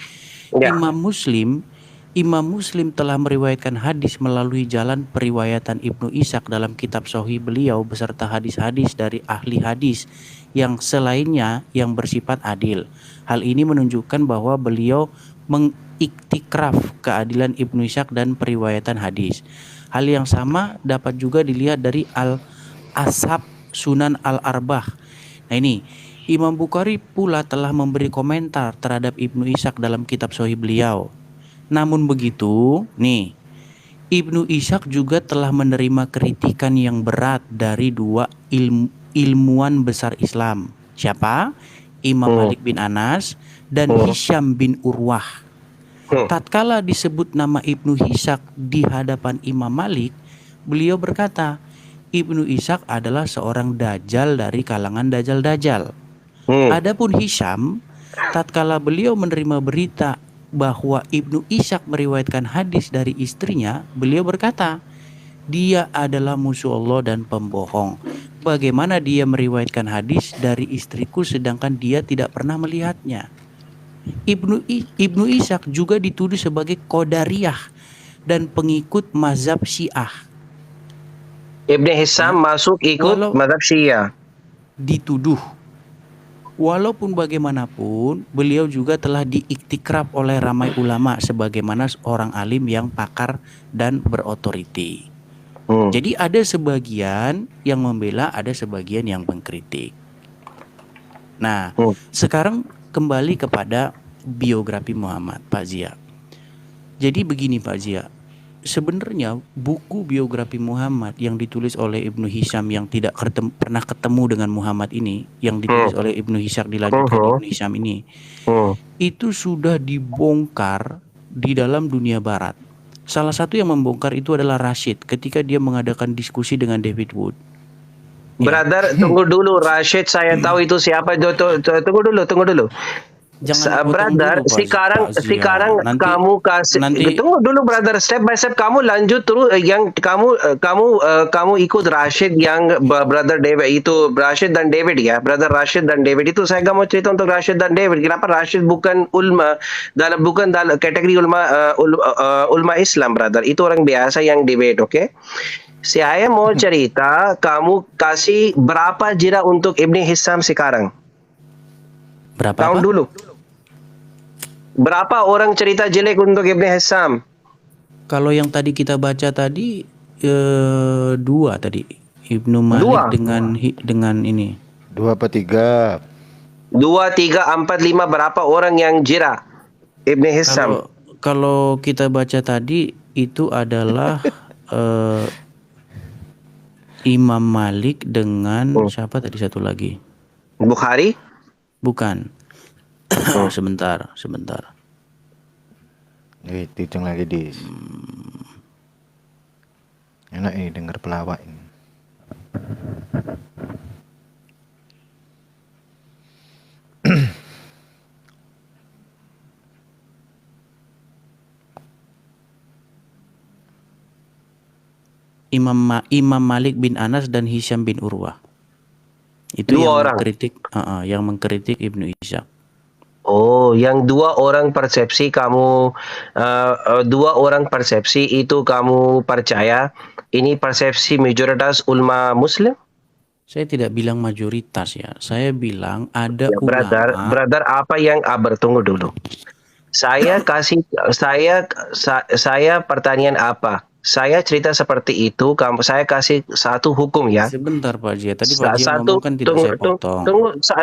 Ya. Imam Muslim telah meriwayatkan hadis melalui jalan periwayatan Ibnu Ishaq dalam kitab Sahih beliau beserta hadis-hadis dari ahli hadis yang selainnya yang bersifat adil. Hal ini menunjukkan bahwa beliau mengiktikraf keadilan Ibnu Ishaq dan periwayatan hadis. Hal yang sama dapat juga dilihat dari Al-Ashab Sunan Al-Arbah. Nah ini, Imam Bukhari pula telah memberi komentar terhadap Ibnu Ishaq dalam kitab Sahih beliau. Namun begitu, nih, Ibnu Ishaq juga telah menerima kritikan yang berat dari 2 ilmuwan besar Islam. Siapa? Imam Malik bin Anas dan Hisham bin Urwah. Tatkala disebut nama Ibnu Ishaq di hadapan Imam Malik, beliau berkata, Ibnu Ishaq adalah seorang dajjal dari kalangan dajjal-dajjal. Adapun Hisham, tatkala beliau menerima berita bahwa Ibnu Ishaq meriwayatkan hadis dari istrinya, beliau berkata, dia adalah musuh Allah dan pembohong. Bagaimana dia meriwayatkan hadis dari istriku sedangkan dia tidak pernah melihatnya? Ibnu Ishaq juga dituduh sebagai Qadariyah dan pengikut mazhab Syiah. Ibnu Hisham masuk ikut mazhab Syiah. Dituduh. Walaupun bagaimanapun, beliau juga telah diiktikraf oleh ramai ulama sebagaimana orang alim yang pakar dan berotoriti. Jadi ada sebagian yang membela, ada sebagian yang mengkritik. Nah, sekarang kembali kepada biografi Muhammad, Pak Zia. Jadi begini Pak Zia, sebenarnya buku biografi Muhammad yang ditulis oleh Ibnu Hisham yang tidak pernah ketemu dengan Muhammad ini, yang ditulis oleh Ibnu Ishaq dilanjutkan Ibnu Hisham ini, itu sudah dibongkar di dalam dunia barat. Salah satu yang membongkar itu adalah Rashid ketika dia mengadakan diskusi dengan David Wood. Brother, tunggu dulu. Rashid saya tahu itu siapa. Tunggu dulu. Brother, dulu, sekarang kamu kasih. Tunggu dulu, brother. Step by step kamu lanjut terus. Yang kamu ikut Rashid yang brother David itu, Rashid dan David ya. Brother Rashid dan David itu saya mau cerita untuk Rashid dan David. Kenapa Rashid bukan dalam kategori ulama Islam, brother. Itu orang biasa yang debate, oke? Saya mau cerita, kamu kasih berapa jira untuk Ibnu Hisham sekarang? Berapa? Tahun dulu. Berapa orang cerita jelek untuk Ibnu Hisham? Kalau yang tadi kita baca tadi 2 tadi. Ibnu Malik dengan ini. 2 apa 3? 2, 3, 4, 5 berapa orang yang jira Ibnu Hisham? Kalau kita baca tadi itu adalah Imam Malik dengan siapa tadi satu lagi? Bukhari? Bukan. Sebentar. Hitung lagi di. Enak ini dengar pelawak ini. Imam Malik bin Anas dan Hisham bin Urwah. Itu Dua orang. yang mengkritik Ibnu Ishaq. Oh, yang dua orang persepsi kamu, dua orang persepsi itu kamu percaya ini persepsi mayoritas ulama Muslim? Saya tidak bilang mayoritas ya. Saya bilang ada Ya, brother, ulama. brother, apa yang tunggu dulu. Saya kasih saya pertanyaan apa? Saya cerita seperti itu, saya kasih satu hukum ya. Sebentar Pak Jia. Tadi Pak Jia Satu, ngomong kan tidak saya potong.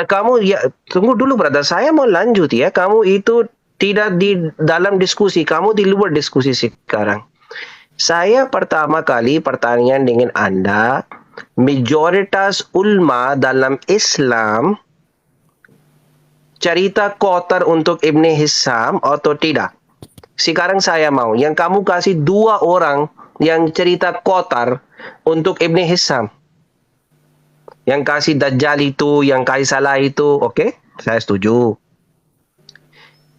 kamu ya tunggu dulu brother. Saya mau lanjut ya. Kamu itu tidak di dalam diskusi, kamu di luar diskusi sekarang. Saya pertama kali pertanyaan dengan Anda, mayoritas ulama dalam Islam cerita kotor untuk Ibn Hisham atau tidak? Sekarang saya mau, yang kamu kasih dua orang yang cerita kotor untuk Ibn Hisham. Yang kasih Dajjal itu, yang kasih salah itu, oke? Saya setuju.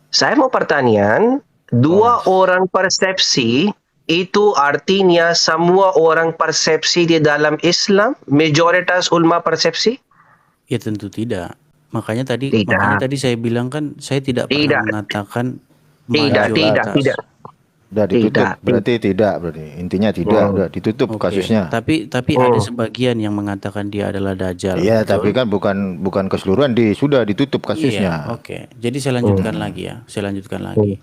Saya mau pertanyaan, dua orang persepsi itu artinya semua orang persepsi di dalam Islam, mayoritas ulama persepsi? Ya tentu tidak. Makanya Tidak. tadi saya bilang kan saya tidak pernah mengatakan Tidak. Udah ditutup. Berarti tidak, berarti intinya tidak, udah ditutup Oke. kasusnya. Tapi ada sebagian yang mengatakan dia adalah dajjal. Iya, betul? tapi kan bukan keseluruhan, sudah ditutup kasusnya. Iya, oke. Jadi saya lanjutkan lagi ya. Saya lanjutkan lagi.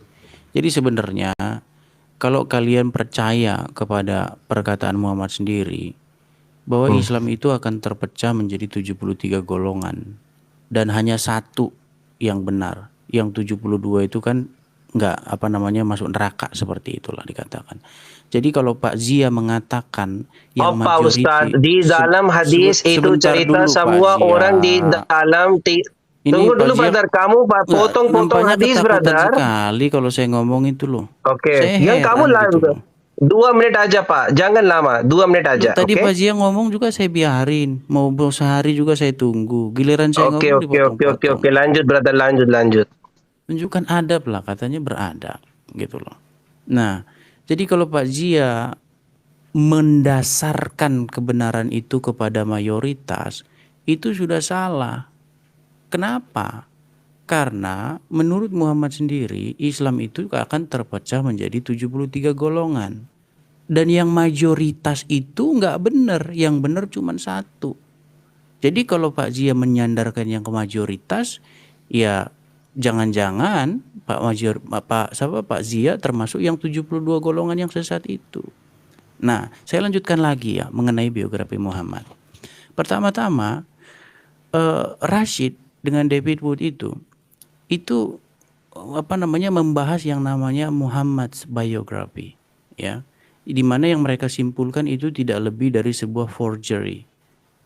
Jadi sebenarnya kalau kalian percaya kepada perkataan Muhammad sendiri bahwa Islam itu akan terpecah menjadi 73 golongan dan hanya satu yang benar. Yang 72 itu kan enggak masuk neraka, seperti itulah dikatakan. Jadi kalau Pak Zia mengatakan yang Pak Ustaz, di dalam hadis itu sebentar cerita dulu, Pak semua Zia. orang di dalam tunggu dulu Pak Zia, brother, kamu potong-potong nampaknya hadis ketakutan brother. sekali kalau saya ngomong itu loh. Oke, Saya yang kamu heran gitu loh. 2 menit aja Pak, jangan lama, 2 menit aja. Tadi Oke? Pak Zia ngomong juga saya biarin, mau sehari juga saya tunggu. Giliran saya Oke, ngomong dipotong-potong. lanjut brother, lanjut. Tunjukkan adab lah, katanya beradab gitu loh. Nah, jadi kalau Pak Zia mendasarkan kebenaran itu kepada mayoritas, itu sudah salah. Kenapa? Karena menurut Muhammad sendiri, Islam itu akan terpecah menjadi 73 golongan. Dan yang mayoritas itu nggak benar, yang benar cuma satu. Jadi kalau Pak Zia menyandarkan yang ke mayoritas, ya jangan-jangan Pak Zia termasuk yang 72 golongan yang sesat itu. Nah, saya lanjutkan lagi ya mengenai biografi Muhammad. Pertama-tama, Rashid dengan David Wood itu membahas yang namanya Muhammad's biography, ya, di mana yang mereka simpulkan itu tidak lebih dari sebuah forgery,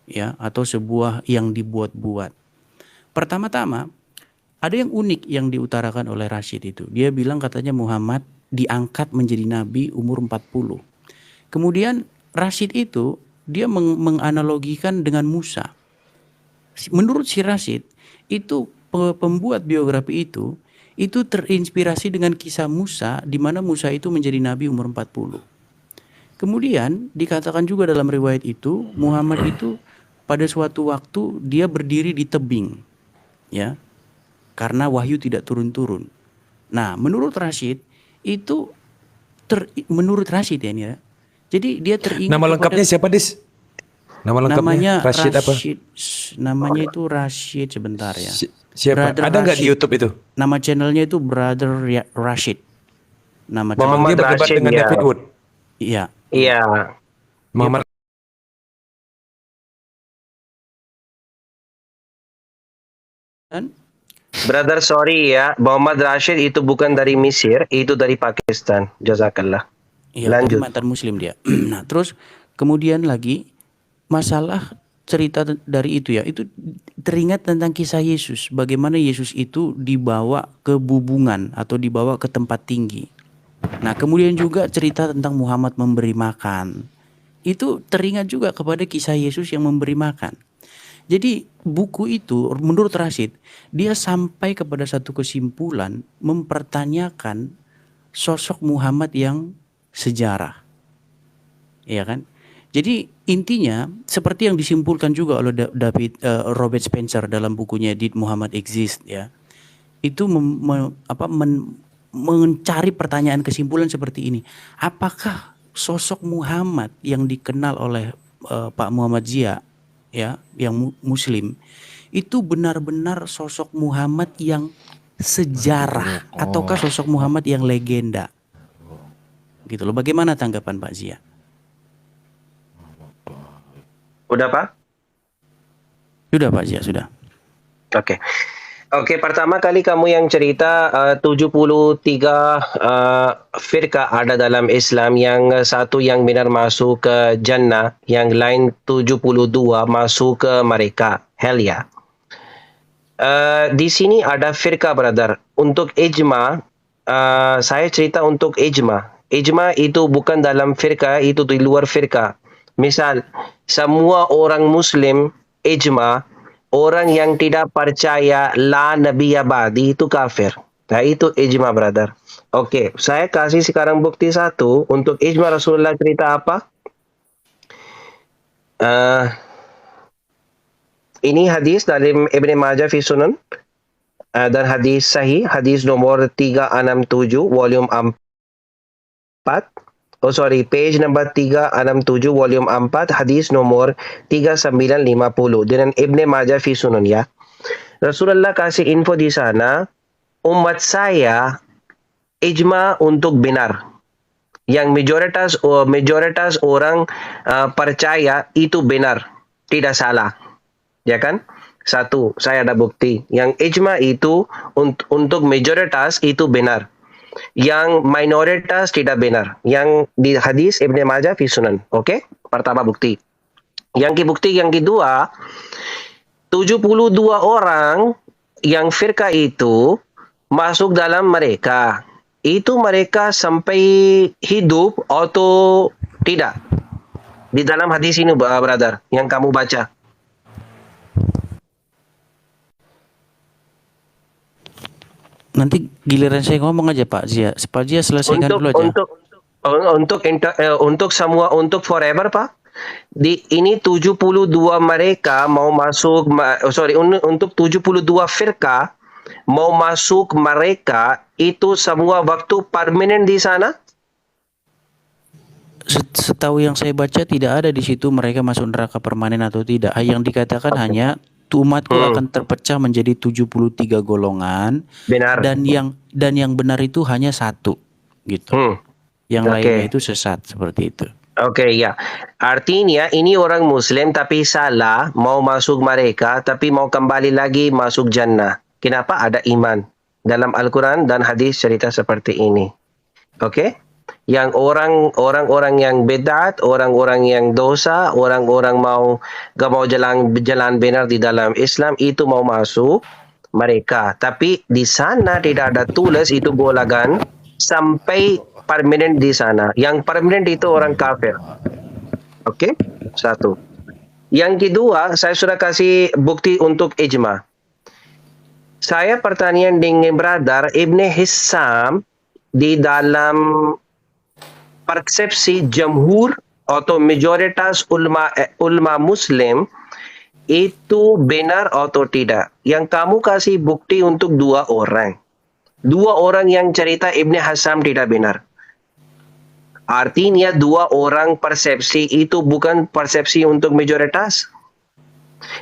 ya, atau sebuah yang dibuat-buat. Pertama-tama ada yang unik yang diutarakan oleh Rashid itu. Dia bilang katanya Muhammad diangkat menjadi nabi umur 40. Kemudian Rashid itu dia menganalogikan dengan Musa. Menurut si Rashid itu pembuat biografi itu terinspirasi dengan kisah Musa, di mana Musa itu menjadi nabi umur 40. Kemudian dikatakan juga dalam riwayat itu Muhammad itu pada suatu waktu dia berdiri di tebing, ya, karena wahyu tidak turun-turun. Nah, menurut Rashid itu menurut Rashid ya ini ya. Jadi dia teringat. Nama lengkapnya siapa, Dis? Nama lengkapnya namanya Rashid apa? Namanya itu Rashid, sebentar ya. Siapa? Brother Ada nggak di Rashid. YouTube itu? Nama channelnya itu Brother Rashid. Nama Memang Muhammad dia berdebat Rashid, dengan ya. David Wood. Iya. Iya. Muhammad Kan? Brother, sorry ya, Muhammad Rashid itu bukan dari Mesir, itu dari Pakistan. Jazakallah. Iya, Lanjut. tapi mantan muslim dia. Nah, terus kemudian lagi masalah cerita dari itu ya, itu teringat tentang kisah Yesus, bagaimana Yesus itu dibawa ke bubungan atau dibawa ke tempat tinggi. Nah, kemudian juga cerita tentang Muhammad memberi makan. Itu teringat juga kepada kisah Yesus yang memberi makan. Jadi buku itu menurut Rashid, dia sampai kepada satu kesimpulan mempertanyakan sosok Muhammad yang sejarah. Iya kan? Jadi intinya seperti yang disimpulkan juga oleh Robert Spencer dalam bukunya Did Muhammad Exist ya. Itu mencari pertanyaan kesimpulan seperti ini. Apakah sosok Muhammad yang dikenal oleh Pak Muhammad Zia ya, yang muslim, itu benar-benar sosok Muhammad yang sejarah ataukah sosok Muhammad yang legenda? Gitu loh. Bagaimana tanggapan Pak Zia? Udah, Pak? Sudah Pak Zia, sudah. Oke. Oke, pertama kali kamu yang cerita 73 firqah ada dalam Islam, yang satu yang benar masuk ke jannah, yang lain 72 masuk ke mereka. Hell ya. Di sini ada firqah, brother. Untuk ijma, saya cerita untuk ijma. Ijma itu bukan dalam firqah, itu di luar firqah. Misal, semua orang Muslim ijma, orang yang tidak percaya la nabiyya ba'di itu kafir. Nah, itu ijma, brother. Oke, saya kasih sekarang bukti satu untuk ijma. Rasulullah cerita apa? Ini hadis dari Ibn Majah fi Sunan, dan hadis sahih, hadis nomor 367 volume 4. Page number 367 volume 4, hadis nomor 3950 dengan Ibn Majah fi Sunan ya. Rasulullah kasih info di sana, umat saya ijma untuk benar. Yang mayoritas orang percaya itu benar, tidak salah. Ya kan? Satu, saya ada bukti. Yang ijma itu untuk mayoritas itu benar. Yang minoritas tidak benar. Yang di hadis Ibn Majah fi Sunan. Oke? Pertama bukti. Yang bukti yang kedua, 72 orang yang firqah itu masuk dalam mereka. Itu mereka sampai hidup atau tidak? Di dalam hadis ini, brother, yang kamu baca. Nanti giliran saya ngomong aja Pak Zia. Pak Zia selesaikan dulu aja. Untuk semua, untuk forever, Pak. Ini 72 mereka mau masuk, untuk 72 firqah mau masuk mereka, itu semua waktu permanen di sana? Setahu yang saya baca tidak ada di situ mereka masuk neraka permanen atau tidak. Yang dikatakan hanya umatku akan terpecah menjadi 73 golongan. Benar. Dan yang benar itu hanya satu gitu. Yang lainnya itu sesat, seperti itu. Oke, ya. Artinya ini orang Muslim tapi salah, mau masuk mereka tapi mau kembali lagi masuk jannah. Kenapa? Ada iman. Dalam Al-Quran dan hadis cerita seperti ini. Oke? Yang orang-orang yang bid'at, orang-orang yang dosa, orang-orang gak mau jalan benar di dalam Islam, itu mau masuk mereka. Tapi di sana tidak ada tulis itu golongan sampai permanen di sana. Yang permanen itu orang kafir. Oke? Satu. Yang kedua, saya sudah kasih bukti untuk ijma. Saya pertanyaan dengan brother Ibn Hisham di dalam persepsi jamhur atau mayoritas ulama Muslim itu benar atau tidak. Yang kamu kasih bukti untuk dua orang. Dua orang yang cerita Ibn Hisham tidak benar. Artinya dua orang persepsi itu bukan persepsi untuk mayoritas.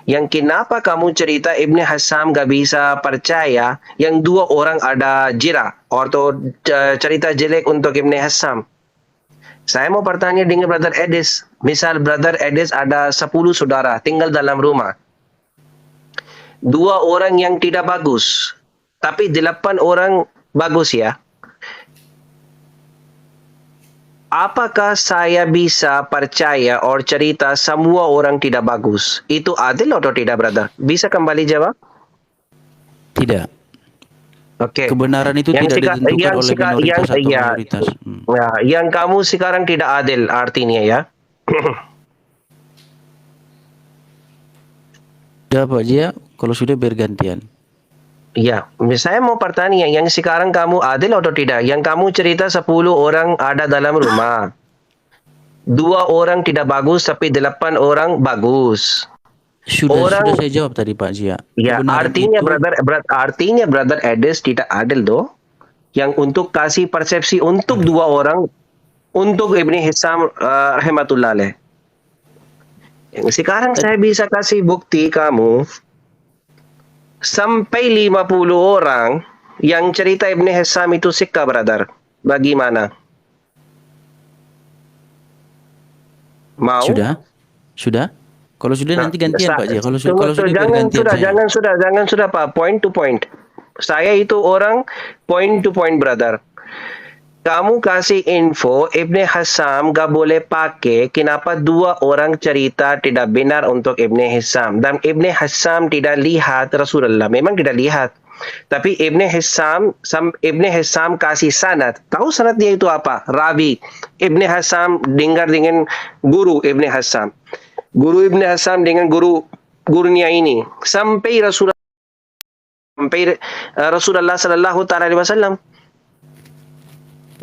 Yang kenapa kamu cerita Ibn Hisham gak bisa percaya, yang dua orang ada jira atau cerita jelek untuk Ibn Hisham. Saya mau bertanya dengan Brother Edis. Misal Brother Edis ada 10 saudara tinggal dalam rumah. Dua orang yang tidak bagus, tapi 8 orang bagus ya. Apakah saya bisa percaya atau cerita semua orang tidak bagus? Itu adil atau tidak, brother? Bisa kembali jawab? Tidak. Oke. Kebenaran itu tidak ditentukan oleh minoritas atau mayoritas. Ya, yang kamu sekarang tidak adil artinya ya. Sudah Pak Jia, kalau sudah bergantian. Ya, saya mau bertanya, yang sekarang kamu adil atau tidak? Yang kamu cerita 10 orang ada dalam rumah. 2 orang tidak bagus tapi 8 orang bagus. Sudah saya jawab tadi Pak Zia. Ya, Kebenaran artinya itu, brother Edis tidak adil doh. Yang untuk kasih persepsi untuk 2 orang untuk Ibni Hisam rahmatullah alaih. Sekarang saya bisa kasih bukti kamu sampai 50 orang yang cerita Ibni Hisam itu sikka, brother. Bagaimana? Mau? Sudah. Kalau sudah nanti gantian Pak Zia. Kalau sudah biar gantian saya. Jangan sudah Pak. Point to point. Saya itu orang point to point, brother. Kamu kasih info Ibni Hisam gak boleh pakai. Kenapa 2 orang cerita tidak benar untuk Ibni Hisam? Dan Ibni Hisam tidak lihat Rasulullah. Memang tidak lihat. Tapi Ibni Hisam kasih sanad. Tahu sanad dia itu apa? Rabi. Ibni Hisam dengar dengan guru Ibni Hisam. Guru Ibni Hisam dengan gurunya ini. Sampai Rasulullah sallallahu ta'ala alaihi wasallam.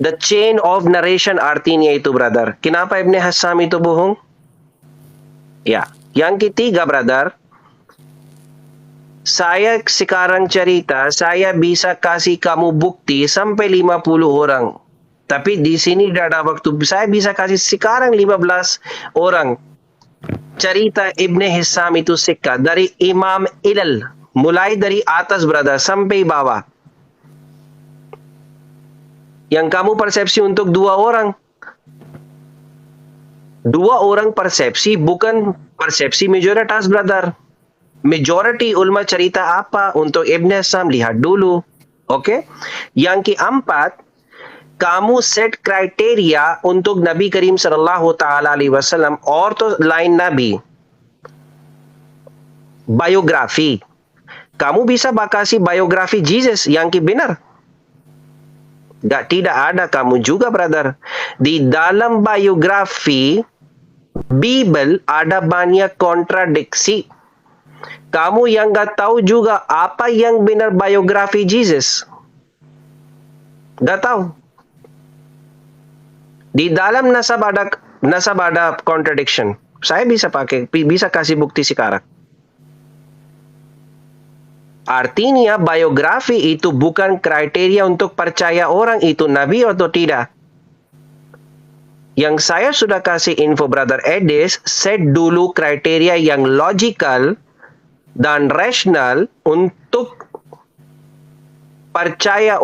The chain of narration artinya itu, brother. Kenapa Ibni Hisam itu bohong? Ya. Yang ketiga, brother. Saya sekarang cerita, saya bisa kasih kamu bukti sampai 50 orang. Tapi di sini tidak ada waktu. Saya bisa kasih sekarang 15 orang. Cerita Ibni Hisam itu sikka. Dari Imam Ilal. Mulai dari atas, brother, sampai bawah. Yang kamu persepsi untuk 2 orang. 2 orang persepsi bukan persepsi mayoritas, brother. Majority ulama cerita apa untuk Ibn Hisam, lihat dulu. Oke? Yang keempat, kamu set kriteria untuk Nabi Karim sallallahu ta'ala alaihi wasallam और तो lain Nabi. Biografi. Kamu bisa bakasi biografi Jesus yang benar. Tidak ada kamu juga, brother. Di dalam biografi Bible ada banyak kontradiksi. Kamu yang gak tahu juga apa yang benar biografi Jesus. Gak tahu. Di dalam nasab ada contradiction. Saya bisa kasih bukti sekarang. Artinya biografi itu bukan kriteria untuk percaya orang itu nabi atau tidak. Yang saya sudah kasih info, brother Edis, set dulu kriteria yang logical dan rasional untuk percaya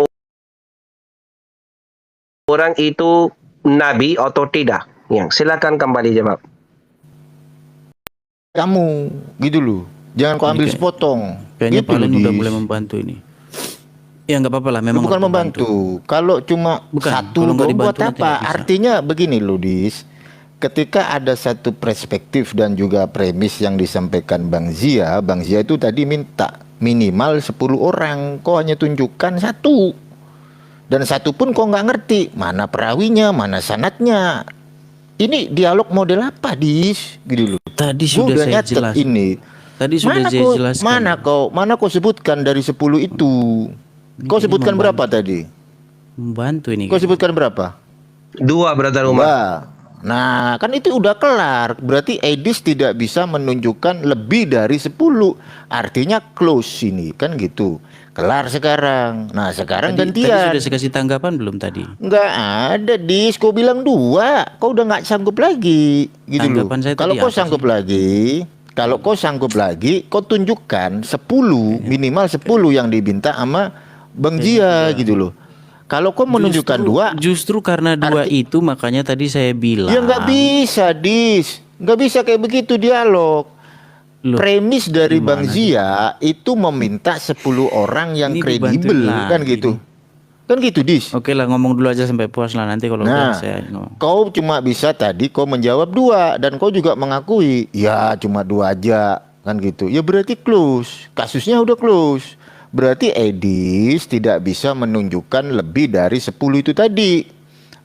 orang itu nabi atau tidak. Yang silakan kembali jawab. Kamu gitu loh. Jangan kau ambil sepotong. Kayaknya gitu paling loh, udah Dis. mulai membantu ini. Ya nggak apa-apa lah, memang Bukan harus membantu. Kalau cuma Bukan, satu kalau nggak dong buat dibantu nanti apa? nggak bisa. Artinya begini loh, Dis. Ketika ada satu perspektif dan juga premis yang disampaikan Bang Zia itu tadi minta minimal 10 orang. Kau hanya tunjukkan 1. Dan 1 pun kau nggak ngerti. Mana perawinya, mana sanatnya. Ini dialog model apa, Dis? Gitu loh. Tadi Gua sudah udah saya nyatet jelaskan. ini. Tadi sudah saya jelaskan. Mana kau sebutkan dari 10 itu? Kau Ini sebutkan membantu. berapa tadi? Membantu ini. Kau sebutkan berapa? 2, brother Umar. Wah. Nah, kan itu udah kelar. Berarti Edis tidak bisa menunjukkan lebih dari 10. Artinya close ini, kan gitu. Kelar sekarang. Nah, sekarang Tadi gantian. sudah saya kasih tanggapan belum tadi? Nggak ada, Dis. Kau bilang 2. Kau udah nggak sanggup lagi. Gitu loh. Tanggapan saya Kalau tadi kau apa sanggup lagi, kau tunjukkan 10, minimal 10 yang diminta sama Bang Jia gitu loh. Kalau kau menunjukkan 2, Justru karena 2 itu makanya tadi saya bilang. ya nggak bisa, Dis. Nggak bisa kayak begitu dialog. Loh, Premis dari gimana Bang Zia itu meminta 10 orang yang Ini kredibel, dibantuin kan lagi gitu. nih. Kan gitu, Dis. Oke lah, ngomong dulu aja sampai puas lah, nanti kalau Nah, udah saya ngomong. kau cuma bisa tadi kau menjawab 2 dan kau juga mengakui, ya cuma 2 aja, kan gitu. Ya berarti close. Kasusnya udah close. Berarti Edis tidak bisa menunjukkan lebih dari 10 itu tadi.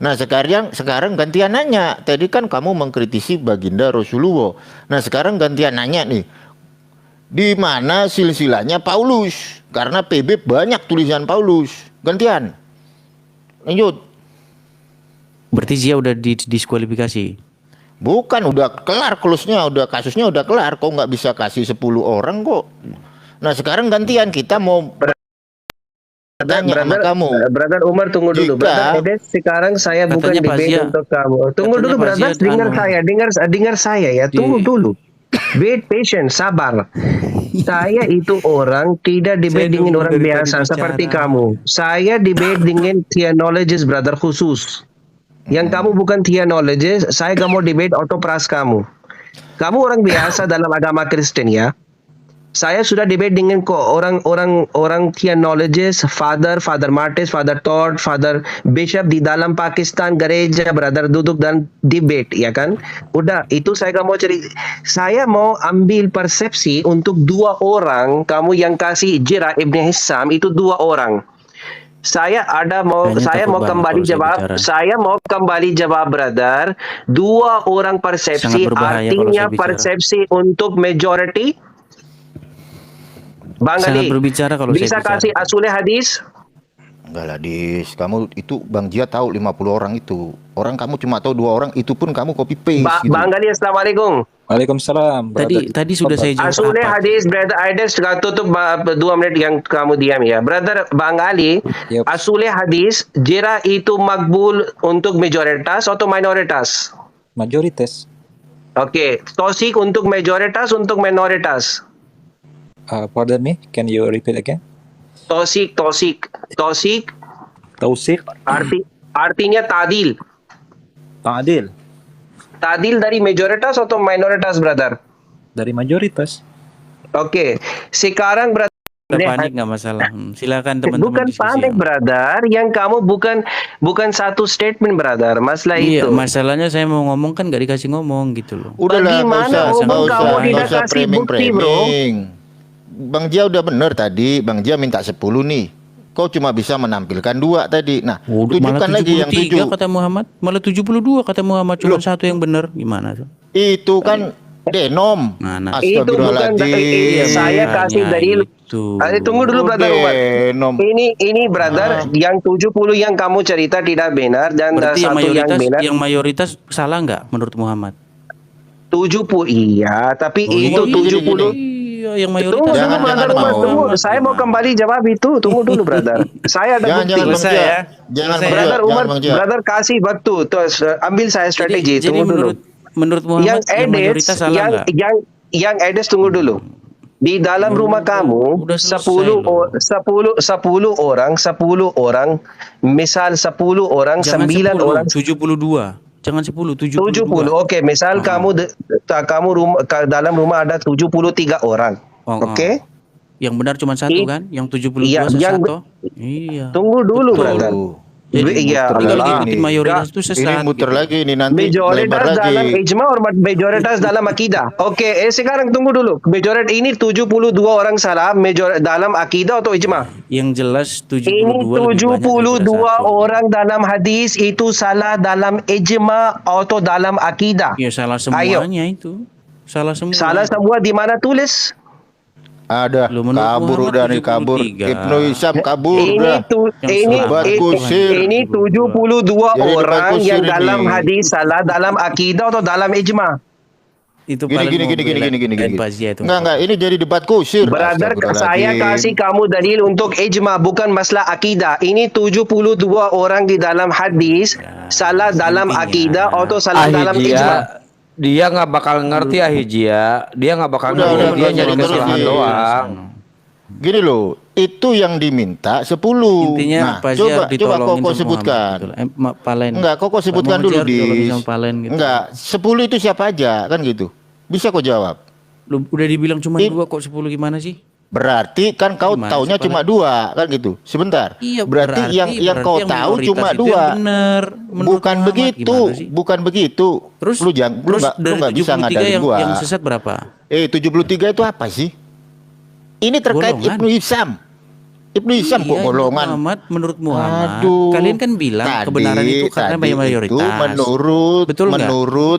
Nah, sekarang gantian nanya. Tadi kan kamu mengkritisi baginda Rasulullah. Nah, sekarang gantian nanya nih. Di mana silsilahnya Paulus? Karena PB banyak tulisan Paulus. Gantian. Lanjut. Berarti Zia udah didiskualifikasi. Bukan, udah kelar close-nya, udah kasusnya udah kelar. Kok nggak bisa kasih 10 orang kok? Nah sekarang gantian kita mau tanya sama kamu. Brother Umar, tunggu dulu. Brother Edes, sekarang saya bukan Katanya Pak debate Zia. untuk kamu. Tunggu Katanya dulu, Pak brother. Zia Dengar saya ya. Tunggu dulu. Wait, patient, sabar. Saya itu orang tidak debate Saya dengan nunggu orang dari tadi biasa bicara. seperti kamu. Saya debate dengan theologist, brother, khusus. Yang kamu bukan theologist, saya gak mau debate otopras kamu. Kamu orang biasa dalam agama Kristen ya. Saya sudah debate dengan orang theologist, Father Martis, Father Todd, Father Bishop di dalam Pakistan gereja, brother duduk dan debate, ya kan? Udah, itu saya gak mau cerita. Saya mau ambil persepsi untuk 2 orang. Kamu yang kasih Jira Ibn Hisham itu 2 orang. Saya Kayaknya takut banget kembali kalau saya jawab. bicara. Saya mau kembali jawab, brother. 2 orang persepsi Sangat berbahaya kalau artinya saya bicara. persepsi untuk majority. Bang Sangat Ali, berbicara kalau bisa saya bicara. kasih asule hadis? Enggak lah Dis, kamu itu Bang Jia tahu 50 orang itu. Orang kamu cuma tahu 2 orang, itu pun kamu copy paste gitu. Bang Ali, assalamualaikum. Waalaikumsalam. Tadi sudah saya jawab Asule apa? hadis, brother Aides, tutup 2 menit yang kamu diam ya. Brother Bang Ali, Yep. asule hadis, jira itu makbul untuk majoritas atau minoritas? Mayoritas. Oke, tosik untuk majoritas, untuk minoritas. Pardon me, can you repeat again? Tosik Tausik. artinya tadil. Ta'adil. Tadil dari majoritas atau minoritas, brother? Dari mayoritas. Oke, sekarang brother. Panik nggak masalah. Silakan teman-teman Bukan diskusi. panik, brother. Yang kamu bukan satu statement, brother. Masalah Iya, itu. masalahnya saya mau ngomong kan nggak dikasih ngomong gitu loh. Udahlah, Bagaimana ngomong kamu tidak kasih bukti, bro? Bang Jia udah bener tadi, Bang Jia minta 10 nih. Kau cuma bisa menampilkan 2 tadi. Nah, tunjukkan lagi yang 7. kata Muhammad, malah 72 kata Muhammad, cuma satu yang benar. Gimana tuh? Itu kan denom. Mana? Itu bukan saya kasih dalil. Tunggu dulu, brother Umar. Denom. Ini brother, yang 70 yang kamu cerita tidak benar dan Berarti yang satu yang mayoritas, benar. yang mayoritas salah nggak menurut Muhammad? 70 iya, tapi Oh, itu gini, 70. Iya, yang mayoritas. Tunggu, Jangan, brother jangan, Umar, mau. tunggu. Saya mau kembali jawab itu. Tunggu dulu, brother. Saya ada Jangan, bukti. jangan, Bang Selesai Jia. ya. Jangan, Selesai. Bang Jia. Brother Umar, Jangan, Bang Jia. brother kasih waktu. Terus ambil saya strategi. Jadi Tunggu dulu. menurut Muhammad Yang yang mayoritas Edes, salah nggak? yang Edes tunggu dulu. Di dalam rumah kamu udah selesai 10 orang, misal 10 orang, Jangan 9 10, orang, 72. Jangan 10, 72. 70. Oke, misal dalam rumah ada 73 orang. Oke? Yang benar cuma satu kan? Yang 72 Iya, sesatu. Iya. Tunggu dulu, Betul. brother. Jadi Iya, tinggal Allah. ngikutin mayoritas itu sesat. Ini muter gitu. lagi ini nanti Majoritas lebar dalam lagi. ijma or majoritas dalam akidah. Oke, sekarang tunggu dulu. Majoritas ini 72 orang salah dalam akidah atau ijma? Yang jelas 72 Ini lebih banyak 72 daripada satu. orang dalam hadis itu salah dalam ijma atau dalam akidah. Ya salah semuanya itu. Salah semua. Salah semua di mana tulis? Ada Lu menurut kabur Muhammad udah nih 73. kabur. Ibnu Hisham kabur Ini udah. Sobat kusir. ini 72 Jadi debat orang kusir yang ini. dalam hadis salah dalam akidah atau dalam ijma. Itu Gini paling gini mau gini gini bela gini gini. Ed Pazia itu. Enggak, ini jadi debat kusir. Brother, saya Astagfirullahaladzim. kasih kamu dalil untuk ijma, bukan masalah akidah. Ini 72 orang di dalam hadis salah dalam intinya. akidah atau salah dalam ijma. Dia nggak bakal ngerti Ahijia. Dia nggak bakal Udah, ngerti. Dia udah, nyari terus, kesalahan terus. doang. Gini loh, itu yang diminta 10. Intinya Nah, Pazia coba ditolongin Koko sama sebutkan. Muhammad gitu. Palen. Enggak, Koko sebutkan Pak dulu Muhammad di. ditolongin sama Palen gitu. Enggak, 10 itu siapa aja kan gitu. Bisa kok jawab. Lu udah dibilang cuma It- 2 kok 10 gimana sih? Berarti kan kau Gimana taunya sih, cuma 2 kan gitu. Sebentar. Iya, berarti yang kau yang tahu minoritas cuma itu 2. yang benar. Menurut Bukan Muhammad begitu, gimana sih? bukan begitu. Terus lu jangan lu terus nggak dari bisa 73 ngadalin gua. yang sesat berapa? 73 itu apa sih? Ini terkait Golongan. Ibnu Hisham. Ibnu Hisham kok Iya, golongan. menurut Muhammad. Aduh. Kalian kan bilang Tadi- kebenaran itu karena tadi mayoritas. Itu Betul nggak?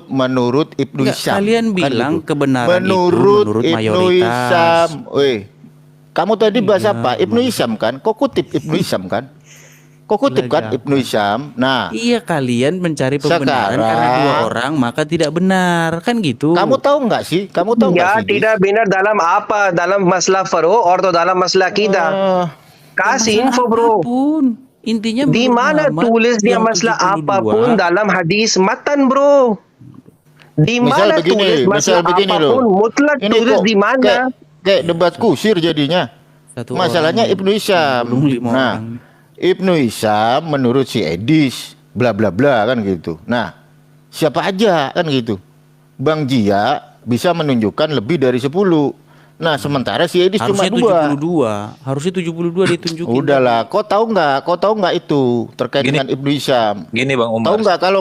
menurut Ibnu Nggak, Hisham. kalian Kan bilang gitu. kebenaran itu menurut menurut Ibnu mayoritas. Hisham. Weh, kamu tadi bahas Iya, apa? Ibnu Hisham kan? Kok kutip Ibnu Hisham kan? Kau kutip kan Belajar. Ibnu Hisham. Nah, Iya, kalian mencari pembenaran Sekarang- karena dua orang maka tidak benar, kan gitu. kamu tahu nggak sih? Kamu tahu nggak Ya sih? tidak benar dalam apa? Dalam masalah faro atau dalam masalah akidah? Kasih Masalah info bro. apapun. Intinya Di menurut mana Muhammad tulisnya yang masalah 72, apapun dalam hadis matan bro? Di Misal mana begini, tulis misal masalah begini loh. apapun? Mutlak Ini tulis kok di mana? Kayak debat kusir jadinya. satu Masalahnya orang Ibnu Hisham. membunuh 5 Nah, orang. Ibnu Hisham menurut si Edis bla bla bla kan gitu. Nah, siapa aja kan gitu. Bang Jia bisa menunjukkan lebih dari 10. Nah, sementara si Edis cuma Harusnya 2. 72. Harusnya 72 ditunjukin. Udahlah, kau tahu nggak? Kau tahu nggak itu terkait Gini. dengan Ibnu Hisham? Gini Bang Tahu Umar. nggak? Kalau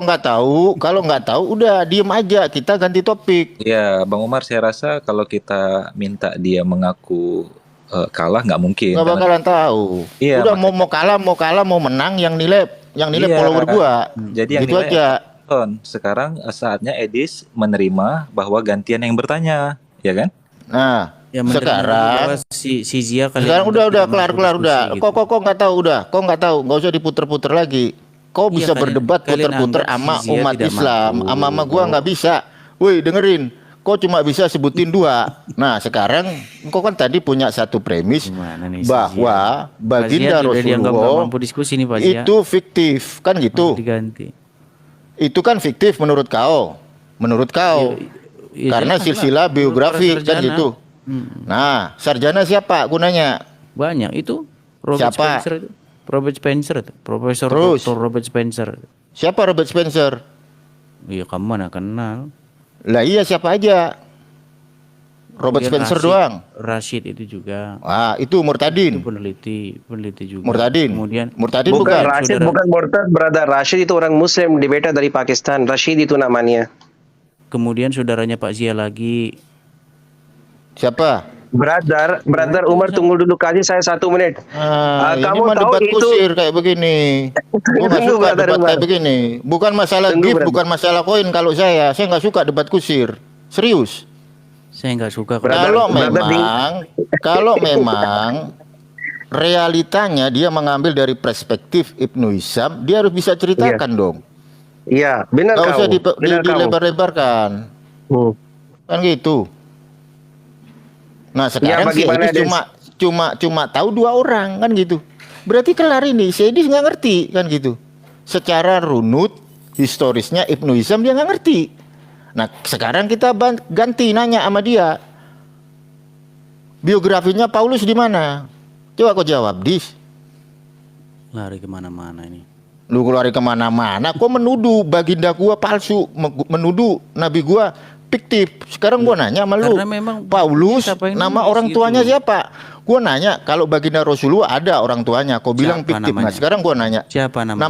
nggak tahu, udah diem aja. Kita ganti topik. Ya, Bang Umar, saya rasa kalau kita minta dia mengaku kalah nggak mungkin. Nggak Karena- bakalan tahu. Iya, Udah mau kalah, mau menang, yang nilai Iya. follower gua. Jadi yang gitu nilai aja. Sekarang saatnya Edis menerima bahwa gantian yang bertanya, ya kan? Nah, Ya, menerima sekarang bahwa si Zia kali sekarang ini udah tidak kelar mampu udah. diskusi gitu. Kok nggak tahu udah. Kok nggak tahu, nggak usah diputer-puter lagi. Kau Iya, bisa kalian- berdebat kalian puter-puter anggap sama si Zia umat tidak Islam, mampu. sama gua nggak bisa. Woi, dengerin. Kau cuma bisa sebutin 2. Nah, sekarang kau kan tadi punya satu premis Gimana nih si bahwa Zia? baginda Pak Zia sudah dianggap nggak Rasulullah mampu diskusi nih Pak Zia. itu fiktif, kan gitu. Diganti. Itu kan fiktif menurut kau. Menurut kau. Ya, Karena jelas silsilah lah. biografi Menurut kan para gitu. Nah, sarjana siapa gunanya? Banyak itu Robert Siapa? Spencer itu. Robert Spencer itu. Profesor Terus? Dr. Robert Spencer. Siapa Robert Spencer? Iya, kamu mana kenal. Lah iya, siapa aja? Robert Kemudian Spencer Rashid- doang. Rashid itu juga. Ah, itu Itu Murtadin. peneliti juga. Murtadin. Kemudian Murtadin Bukan bukan. Rashid, saudara. bukan Murtad, brother. Rashid itu orang Muslim, di beta dari Pakistan. Rashid itu namanya. kemudian saudaranya Pak Zia lagi. Siapa? Brother Umar, tunggu dulu, kasih saya 1 menit. Ah, ini Kamu mah tahu debat itu? kusir kayak begini. Gua nggak Tunggu, suka brother debat Umar. kayak begini. Bukan masalah Tunggu, gift, brother. bukan masalah koin kalau saya nggak suka debat kusir. Serius. Saya nggak suka Kalau memang realitanya dia mengambil dari perspektif Ibnu Hisham, dia harus bisa ceritakan dong. Iya, benar Nggak kau. usah Benar kau. dilebar-lebarkan. Kan gitu. Nah, sekarang si bagaimana, Edis cuma tahu 2 orang kan gitu. Berarti kelar ini. Si Edis nggak ngerti kan gitu. Secara runut historisnya Ibnu Hisham dia nggak ngerti. Nah, sekarang kita ganti nanya sama dia. Biografinya Paulus di mana? Coba kau jawab, Dis. lari kemana-mana ini. Lu keluar kemana-mana, kok menuduh baginda gua palsu, menuduh nabi gua fiktif. Sekarang gua nanya sama lu, Karena memang Paulus siapa yang nama nulis orang gitu tuanya loh. siapa? Gua nanya kalau baginda Rasulullah ada orang tuanya, kau bilang Siapa fiktif. Nah, namanya? sekarang gua nanya, Siapa namanya?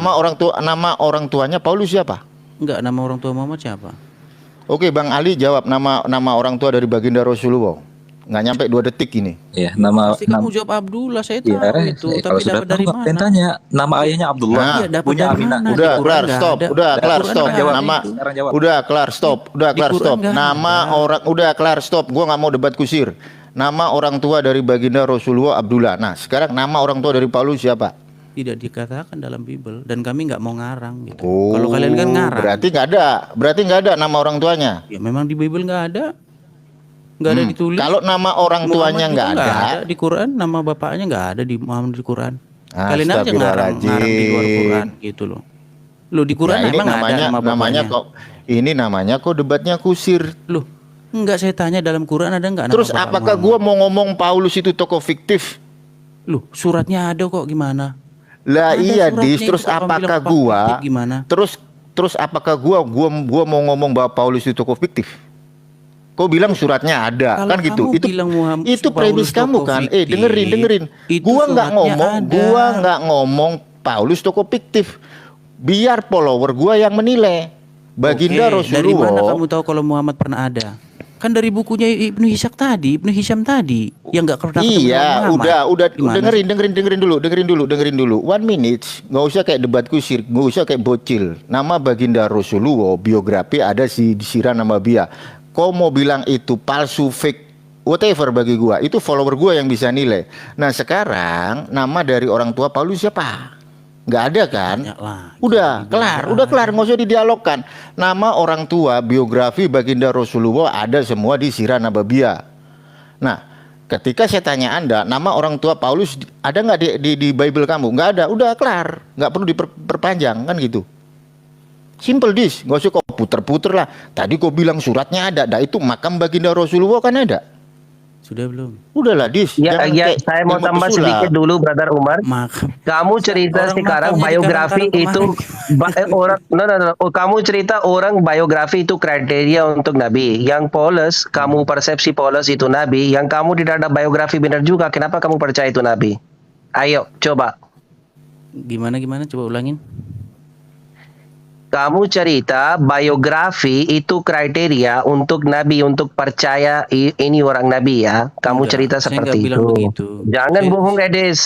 nama orang tuanya Paulus siapa? Enggak, nama orang tua Muhammad siapa? Oke, Bang Ali jawab nama orang tua dari baginda Rasulullah. Nggak nyampe 2 detik ini. Ya, nama Pasti kamu jawab Abdullah, saya tahu ya, itu. kalau Tapi sudah dapat dari tahu ngapain mana? tanya? Nama ayahnya Abdullah. Nah, Iya, dapat punya dari Aminah. mana? Udah Di Quran kelar nggak stop, ada. udah Di kelar Quran stop. nggak ada Nama itu. Sekarang jawab. udah kelar stop, udah Di kelar Quran stop. nggak Nama ada. orang udah kelar stop. Gua nggak mau debat kusir. Nama orang tua dari baginda Rasulullah Abdullah. Nah, sekarang nama orang tua dari Paulus siapa? Tidak dikatakan dalam Bible dan kami nggak mau ngarang gitu. Oh, Kalau kalian kan ngarang. Berarti nggak ada nama orang tuanya. Ya memang di Bible nggak ada. Nggak ada ditulis. Kalau nama orang Muhammad tuanya juga nggak ada, di Quran, nama bapaknya nggak ada di Muhammad di Quran. Ah, Kalian aja ngarang di luar Quran gitu loh. Lu di Quran Nah, ini emang ada nama namanya bapaknya. kok ini namanya kok debatnya kusir. Loh, enggak, saya tanya dalam Quran ada enggak nama Terus bapak apakah Muhammad? gua mau ngomong Paulus itu tokoh fiktif? Loh, suratnya ada kok, gimana? Lah Ada iya, suratnya Dis. itu, Terus kok kamu bilang apakah Bapak gua fiktif gimana? Terus apakah gua mau ngomong bahwa Paulus itu tokoh fiktif? Kau bilang suratnya ada, Kalau kan gitu. kamu Itu bilang Muhammad itu Paulus premis kamu tokoh kan? fiktif, Dengerin. itu Gua nggak suratnya ada. ngomong Paulus tokoh fiktif. Biar follower gua yang menilai. Baginda Oke, dari mana Rasulullah. kamu tahu kalau Muhammad pernah ada? Kan dari bukunya Ibnu Hisham tadi yang enggak pernah ketemu Iya, sama Muhammad. udah Gimana? dengerin dulu. 1 minute. Nggak usah kayak debat kusir, nggak usah kayak bocil. Nama baginda Rasulullah, biografi ada di Sirah Nabawiyah. Kau mau bilang itu palsu, fake, whatever bagi gua, itu follower gua yang bisa nilai. Nah, sekarang nama dari orang tua Paulus siapa? Nggak ada kan? Banyak lah. Udah kelar, nggak usah didialogkan. Nama orang tua, biografi baginda Rasulullah ada semua di Sirah Nabawiyah. Nah, ketika saya tanya Anda, nama orang tua Paulus ada nggak di Bible kamu? Nggak ada, udah kelar, nggak perlu diperpanjang kan gitu. Simple this, nggak usah kok puter-puter lah. Tadi kau bilang suratnya ada, itu makam baginda Rasulullah kan ada. Sudah belum? Udahlah dis. Ya, saya mau tambah sedikit dulu, Brother Umar. Makam. Kamu cerita Orang sekarang makamnya biografi dikarang-karang itu orang no. Oh, kamu cerita orang biografi itu kriteria untuk nabi. Yang Paulus, kamu persepsi Paulus itu nabi, yang kamu tidak ada biografi benar juga. Kenapa kamu percaya itu nabi? Ayo, coba. Gimana? Coba ulangin. Kamu cerita biografi itu kriteria untuk nabi, untuk percaya ini orang nabi ya. Kamu Enggak, cerita saya seperti enggak bilang itu. begitu. Jangan Saya- bohong, Edis.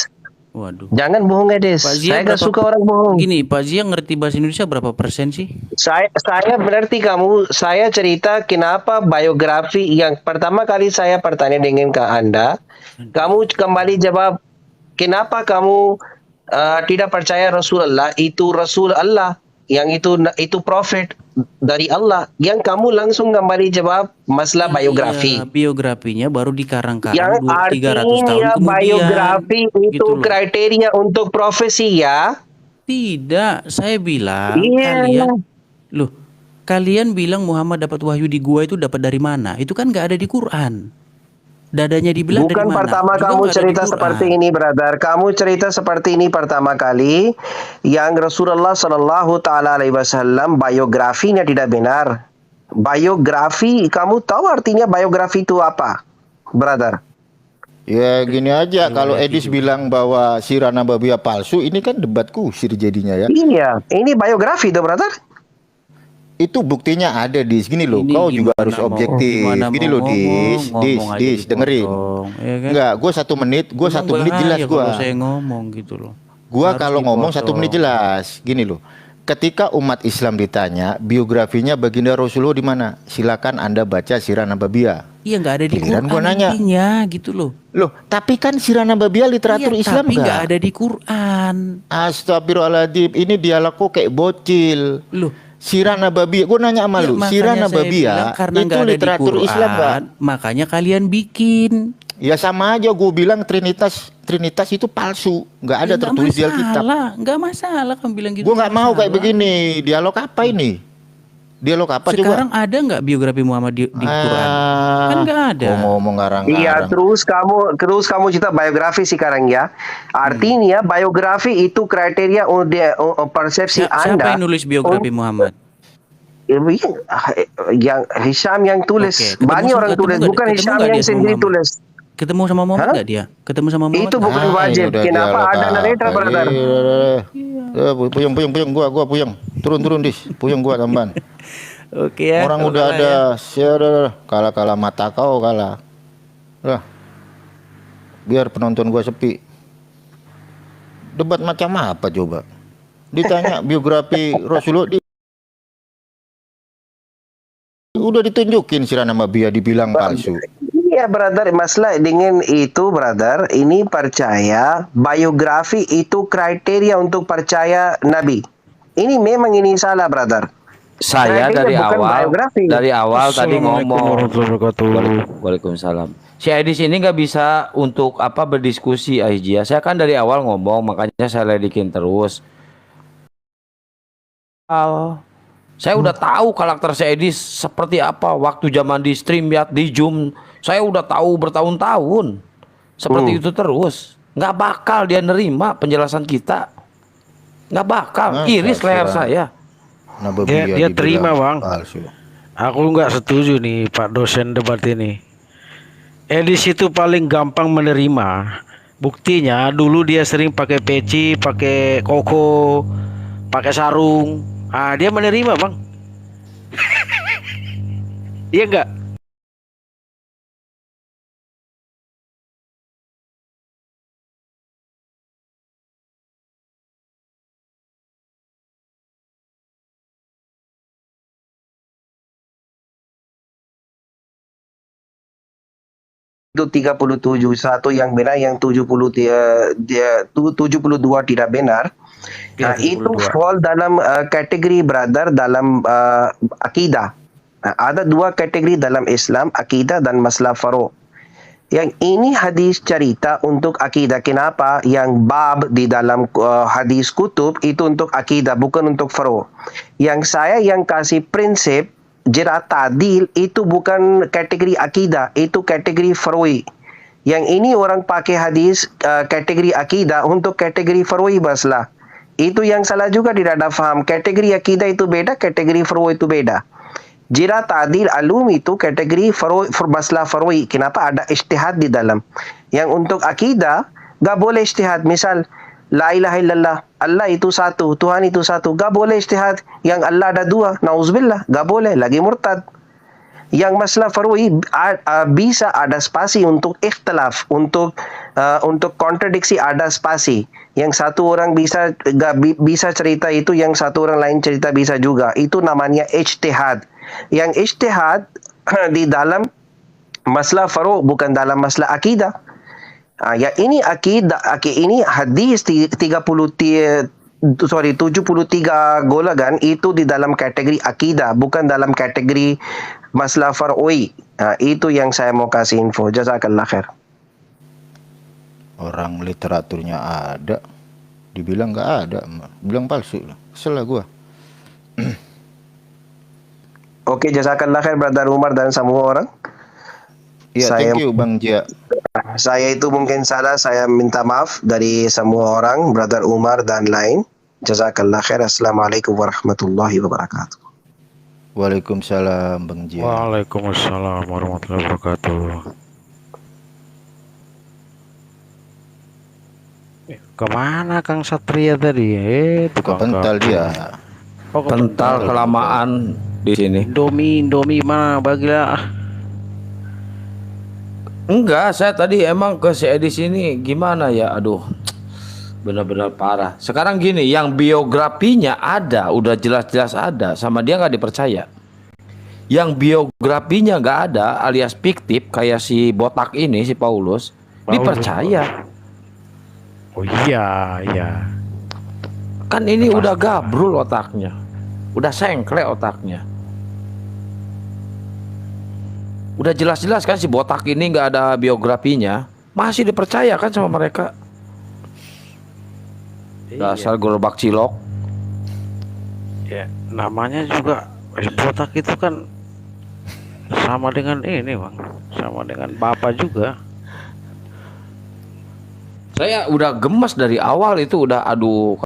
Waduh. Jangan bohong, Edis. Pak Zia Saya gak berapa- suka orang bohong. Gini, Pak Zia ngerti bahasa Indonesia berapa persen sih? Saya mengerti kamu. Saya cerita kenapa biografi yang pertama kali saya bertanya dengan ke Anda. Kamu kembali jawab kenapa kamu tidak percaya Rasulullah itu Rasul Allah, yang itu prophet dari Allah. Yang kamu langsung kembali jawab masalah biografi. Iya, biografinya baru dikarang-karang Yang 300 tahun artinya kemudian. biografi itu Gitu loh. kriteria untuk profesi ya. Tidak, saya bilang Iya. kalian bilang Muhammad dapat wahyu di gua itu dapat dari mana? Itu kan nggak ada di Quran. Dadanya dibelah dari Bukan mana? pertama Juga kamu nggak ada di cerita Quran. seperti ini, brother. Kamu cerita seperti ini pertama kali yang Rasulullah Shallallahu Taala Alaihi Wasallam biografinya tidak benar. Biografi, kamu tahu artinya biografi itu apa, brother? Ya gini aja, kalau Edis bilang bahwa Sirah Nabawiyah palsu, ini kan debat kusir jadinya ya. Iya, ini biografi tuh, brother. Itu buktinya ada dis. Gini loh, Ini kau juga gimana harus mau- objektif. gimana Gini mau loh dis, ngomong aja dengerin. dipotong, ya kan? Enggak, gue 1 menit, Emang jelas bahaya gue. kalau saya ngomong gitu loh. Gua Harus kalau ngomong 1 menit dipotong. jelas. Gini loh, ketika umat Islam ditanya biografinya baginda Rasulullah di mana, silakan Anda baca Sirah Nabawiyah. Iya nggak ada di Giliran Quran gua nanya. intinya gitu loh. Loh, tapi kan Sirah Nabawiyah literatur Iya, Islam tapi nggak nggak? ada di Quran. Astagfirullahaladzim, ini dialog kok kayak bocil. Loh, Sirah Nabawiyah, gue nanya sama ya lu, makanya Sirah saya Nabawiyah bilang karena itu nggak ada di literatur Quran, Islam nggak? makanya kalian bikin. Ya sama aja gue bilang Trinitas itu palsu, nggak ada Ya, tertulis di Alkitab. nggak masalah kamu bilang gitu. Gue nggak mau kayak masalah. begini. Dialog apa ini? Dialog apa Sekarang coba? ada nggak biografi Muhammad di Quran? Kan nggak ada. Kok ngomong Iya, garang-garang. terus kamu cerita biografi sekarang ya. Artinya biografi itu kriteria persepsi Siapa Anda. yang nulis biografi Muhammad? Yang Hisham yang tulis. Oke, ketemu Banyak sama- orang ketemu tulis, nggak- bukan ketemu Hisham nggak yang dia sama sendiri Muhammad? tulis. Ketemu sama Muhammad Hah? nggak dia? Ketemu sama Muhammad? Itu nggak? bukan Ah, wajib. ini udah Kenapa dialog ada narrator, apa? brother? Puyeng, gua puyeng. Dis, puyeng gua tambahan. Oke ya. Orang kalau udah kalah ada, ya. kalah mata kau kalah. Lah, biar penonton gua sepi. Debat macam apa coba? Ditanya biografi Rasulullah, udah ditunjukin Sirah Nabawiyah dibilang palsu. Iya, brother. Masalah dengan itu, brother. Ini percaya biografi itu kriteria untuk percaya Nabi. Ini memang ini salah, brother. Saya Kriteria dari bukan awal biografi. tadi ngomong. warahmatullahi wabarakatuh. Waalaikumsalam. Si Edis ini nggak bisa untuk berdiskusi Aijia. Saya kan dari awal ngomong, makanya saya ledekin terus. Saya udah tahu karakter si Edis seperti apa waktu zaman di StreamYard, di Zoom. Saya udah tahu bertahun-tahun. Seperti itu terus. Nggak bakal dia nerima penjelasan kita. Nggak bakal. Iris leher saya. Nabawiyah Dia dibilang terima, Bang. palsu. Aku nggak setuju nih Pak dosen debat ini. Edis itu paling gampang menerima. Buktinya dulu dia sering pakai peci, pakai koko, pakai sarung. Ah, dia menerima, Bang. Iya enggak? Itu 37 satu yang benar, yang 72 tidak benar. Ya, Itu 72. fall dalam kategori brother dalam akidah. Ada dua kategori dalam Islam, akidah dan masalah faro'. Yang ini hadis cerita untuk akidah. Kenapa? Yang bab di dalam hadis kutub itu untuk akidah, bukan untuk faro'. Yang saya yang kasih prinsip jerat tadil itu bukan kategori akidah, itu kategori faroi. Yang ini orang pakai hadis kategori akidah untuk kategori faroi baslah. Itu yang salah juga, tidak ada faham. Kategori akidah itu beda, kategori faroi itu beda. Jerat tadil alum itu kategori faroi, baslah faroi. Kenapa? Ada ijtihad di dalam. Yang untuk akidah gak boleh ijtihad. Misal la ilaha illallah, Allah itu satu, Tuhan itu satu, gak boleh ijtihad. Yang Allah ada dua, nauzubillah, gak boleh, lagi murtad. Yang masalah faroi bisa ada spasi untuk ikhtilaf, untuk kontradiksi ada spasi. Yang satu orang bisa cerita itu, yang satu orang lain cerita bisa juga. Itu namanya ijtihad. Yang ijtihad di dalam masalah faro' bukan dalam masalah akidah. Ya ini akidah, ini hadis 73 golongan itu di dalam kategori akidah, bukan dalam kategori masalah far'ui. Itu yang saya mau kasih info. Jazakallah khair. Orang literaturnya ada, dibilang nggak ada, bilang palsu. Kesel gua. Oke, jazakallah khair Brother Umar dan semua orang. Iya, thank you Bang Jia. Saya itu mungkin salah, saya minta maaf dari semua orang, Brother Umar dan lain. Jazakallah khair. Assalamualaikum warahmatullahi wabarakatuh. Waalaikumsalam Bang Jia. Waalaikumsalam warahmatullahi wabarakatuh. Kemana Kang Satria tadi? Tukang Kepental dia. Oh, Pental kelamaan di sini. Indomie mana bagilah. Enggak, saya tadi emang ke si Edis ini gimana ya, aduh, benar-benar parah. Sekarang gini, yang biografinya ada, udah jelas-jelas ada, sama dia nggak dipercaya. Yang biografinya nggak ada, alias fiktif, kayak si botak ini, si Paulus. Dipercaya. Oh iya, iya. Kan ini udah gabrul otaknya, udah sengklek otaknya. Udah jelas-jelas kan si botak ini nggak ada biografinya, masih dipercaya kan sama mereka. Dasar gerobak cilok. Ya, namanya juga botak itu kan sama dengan ini, Bang. Sama dengan Bapak juga. Saya udah gemes dari awal itu, udah aduh.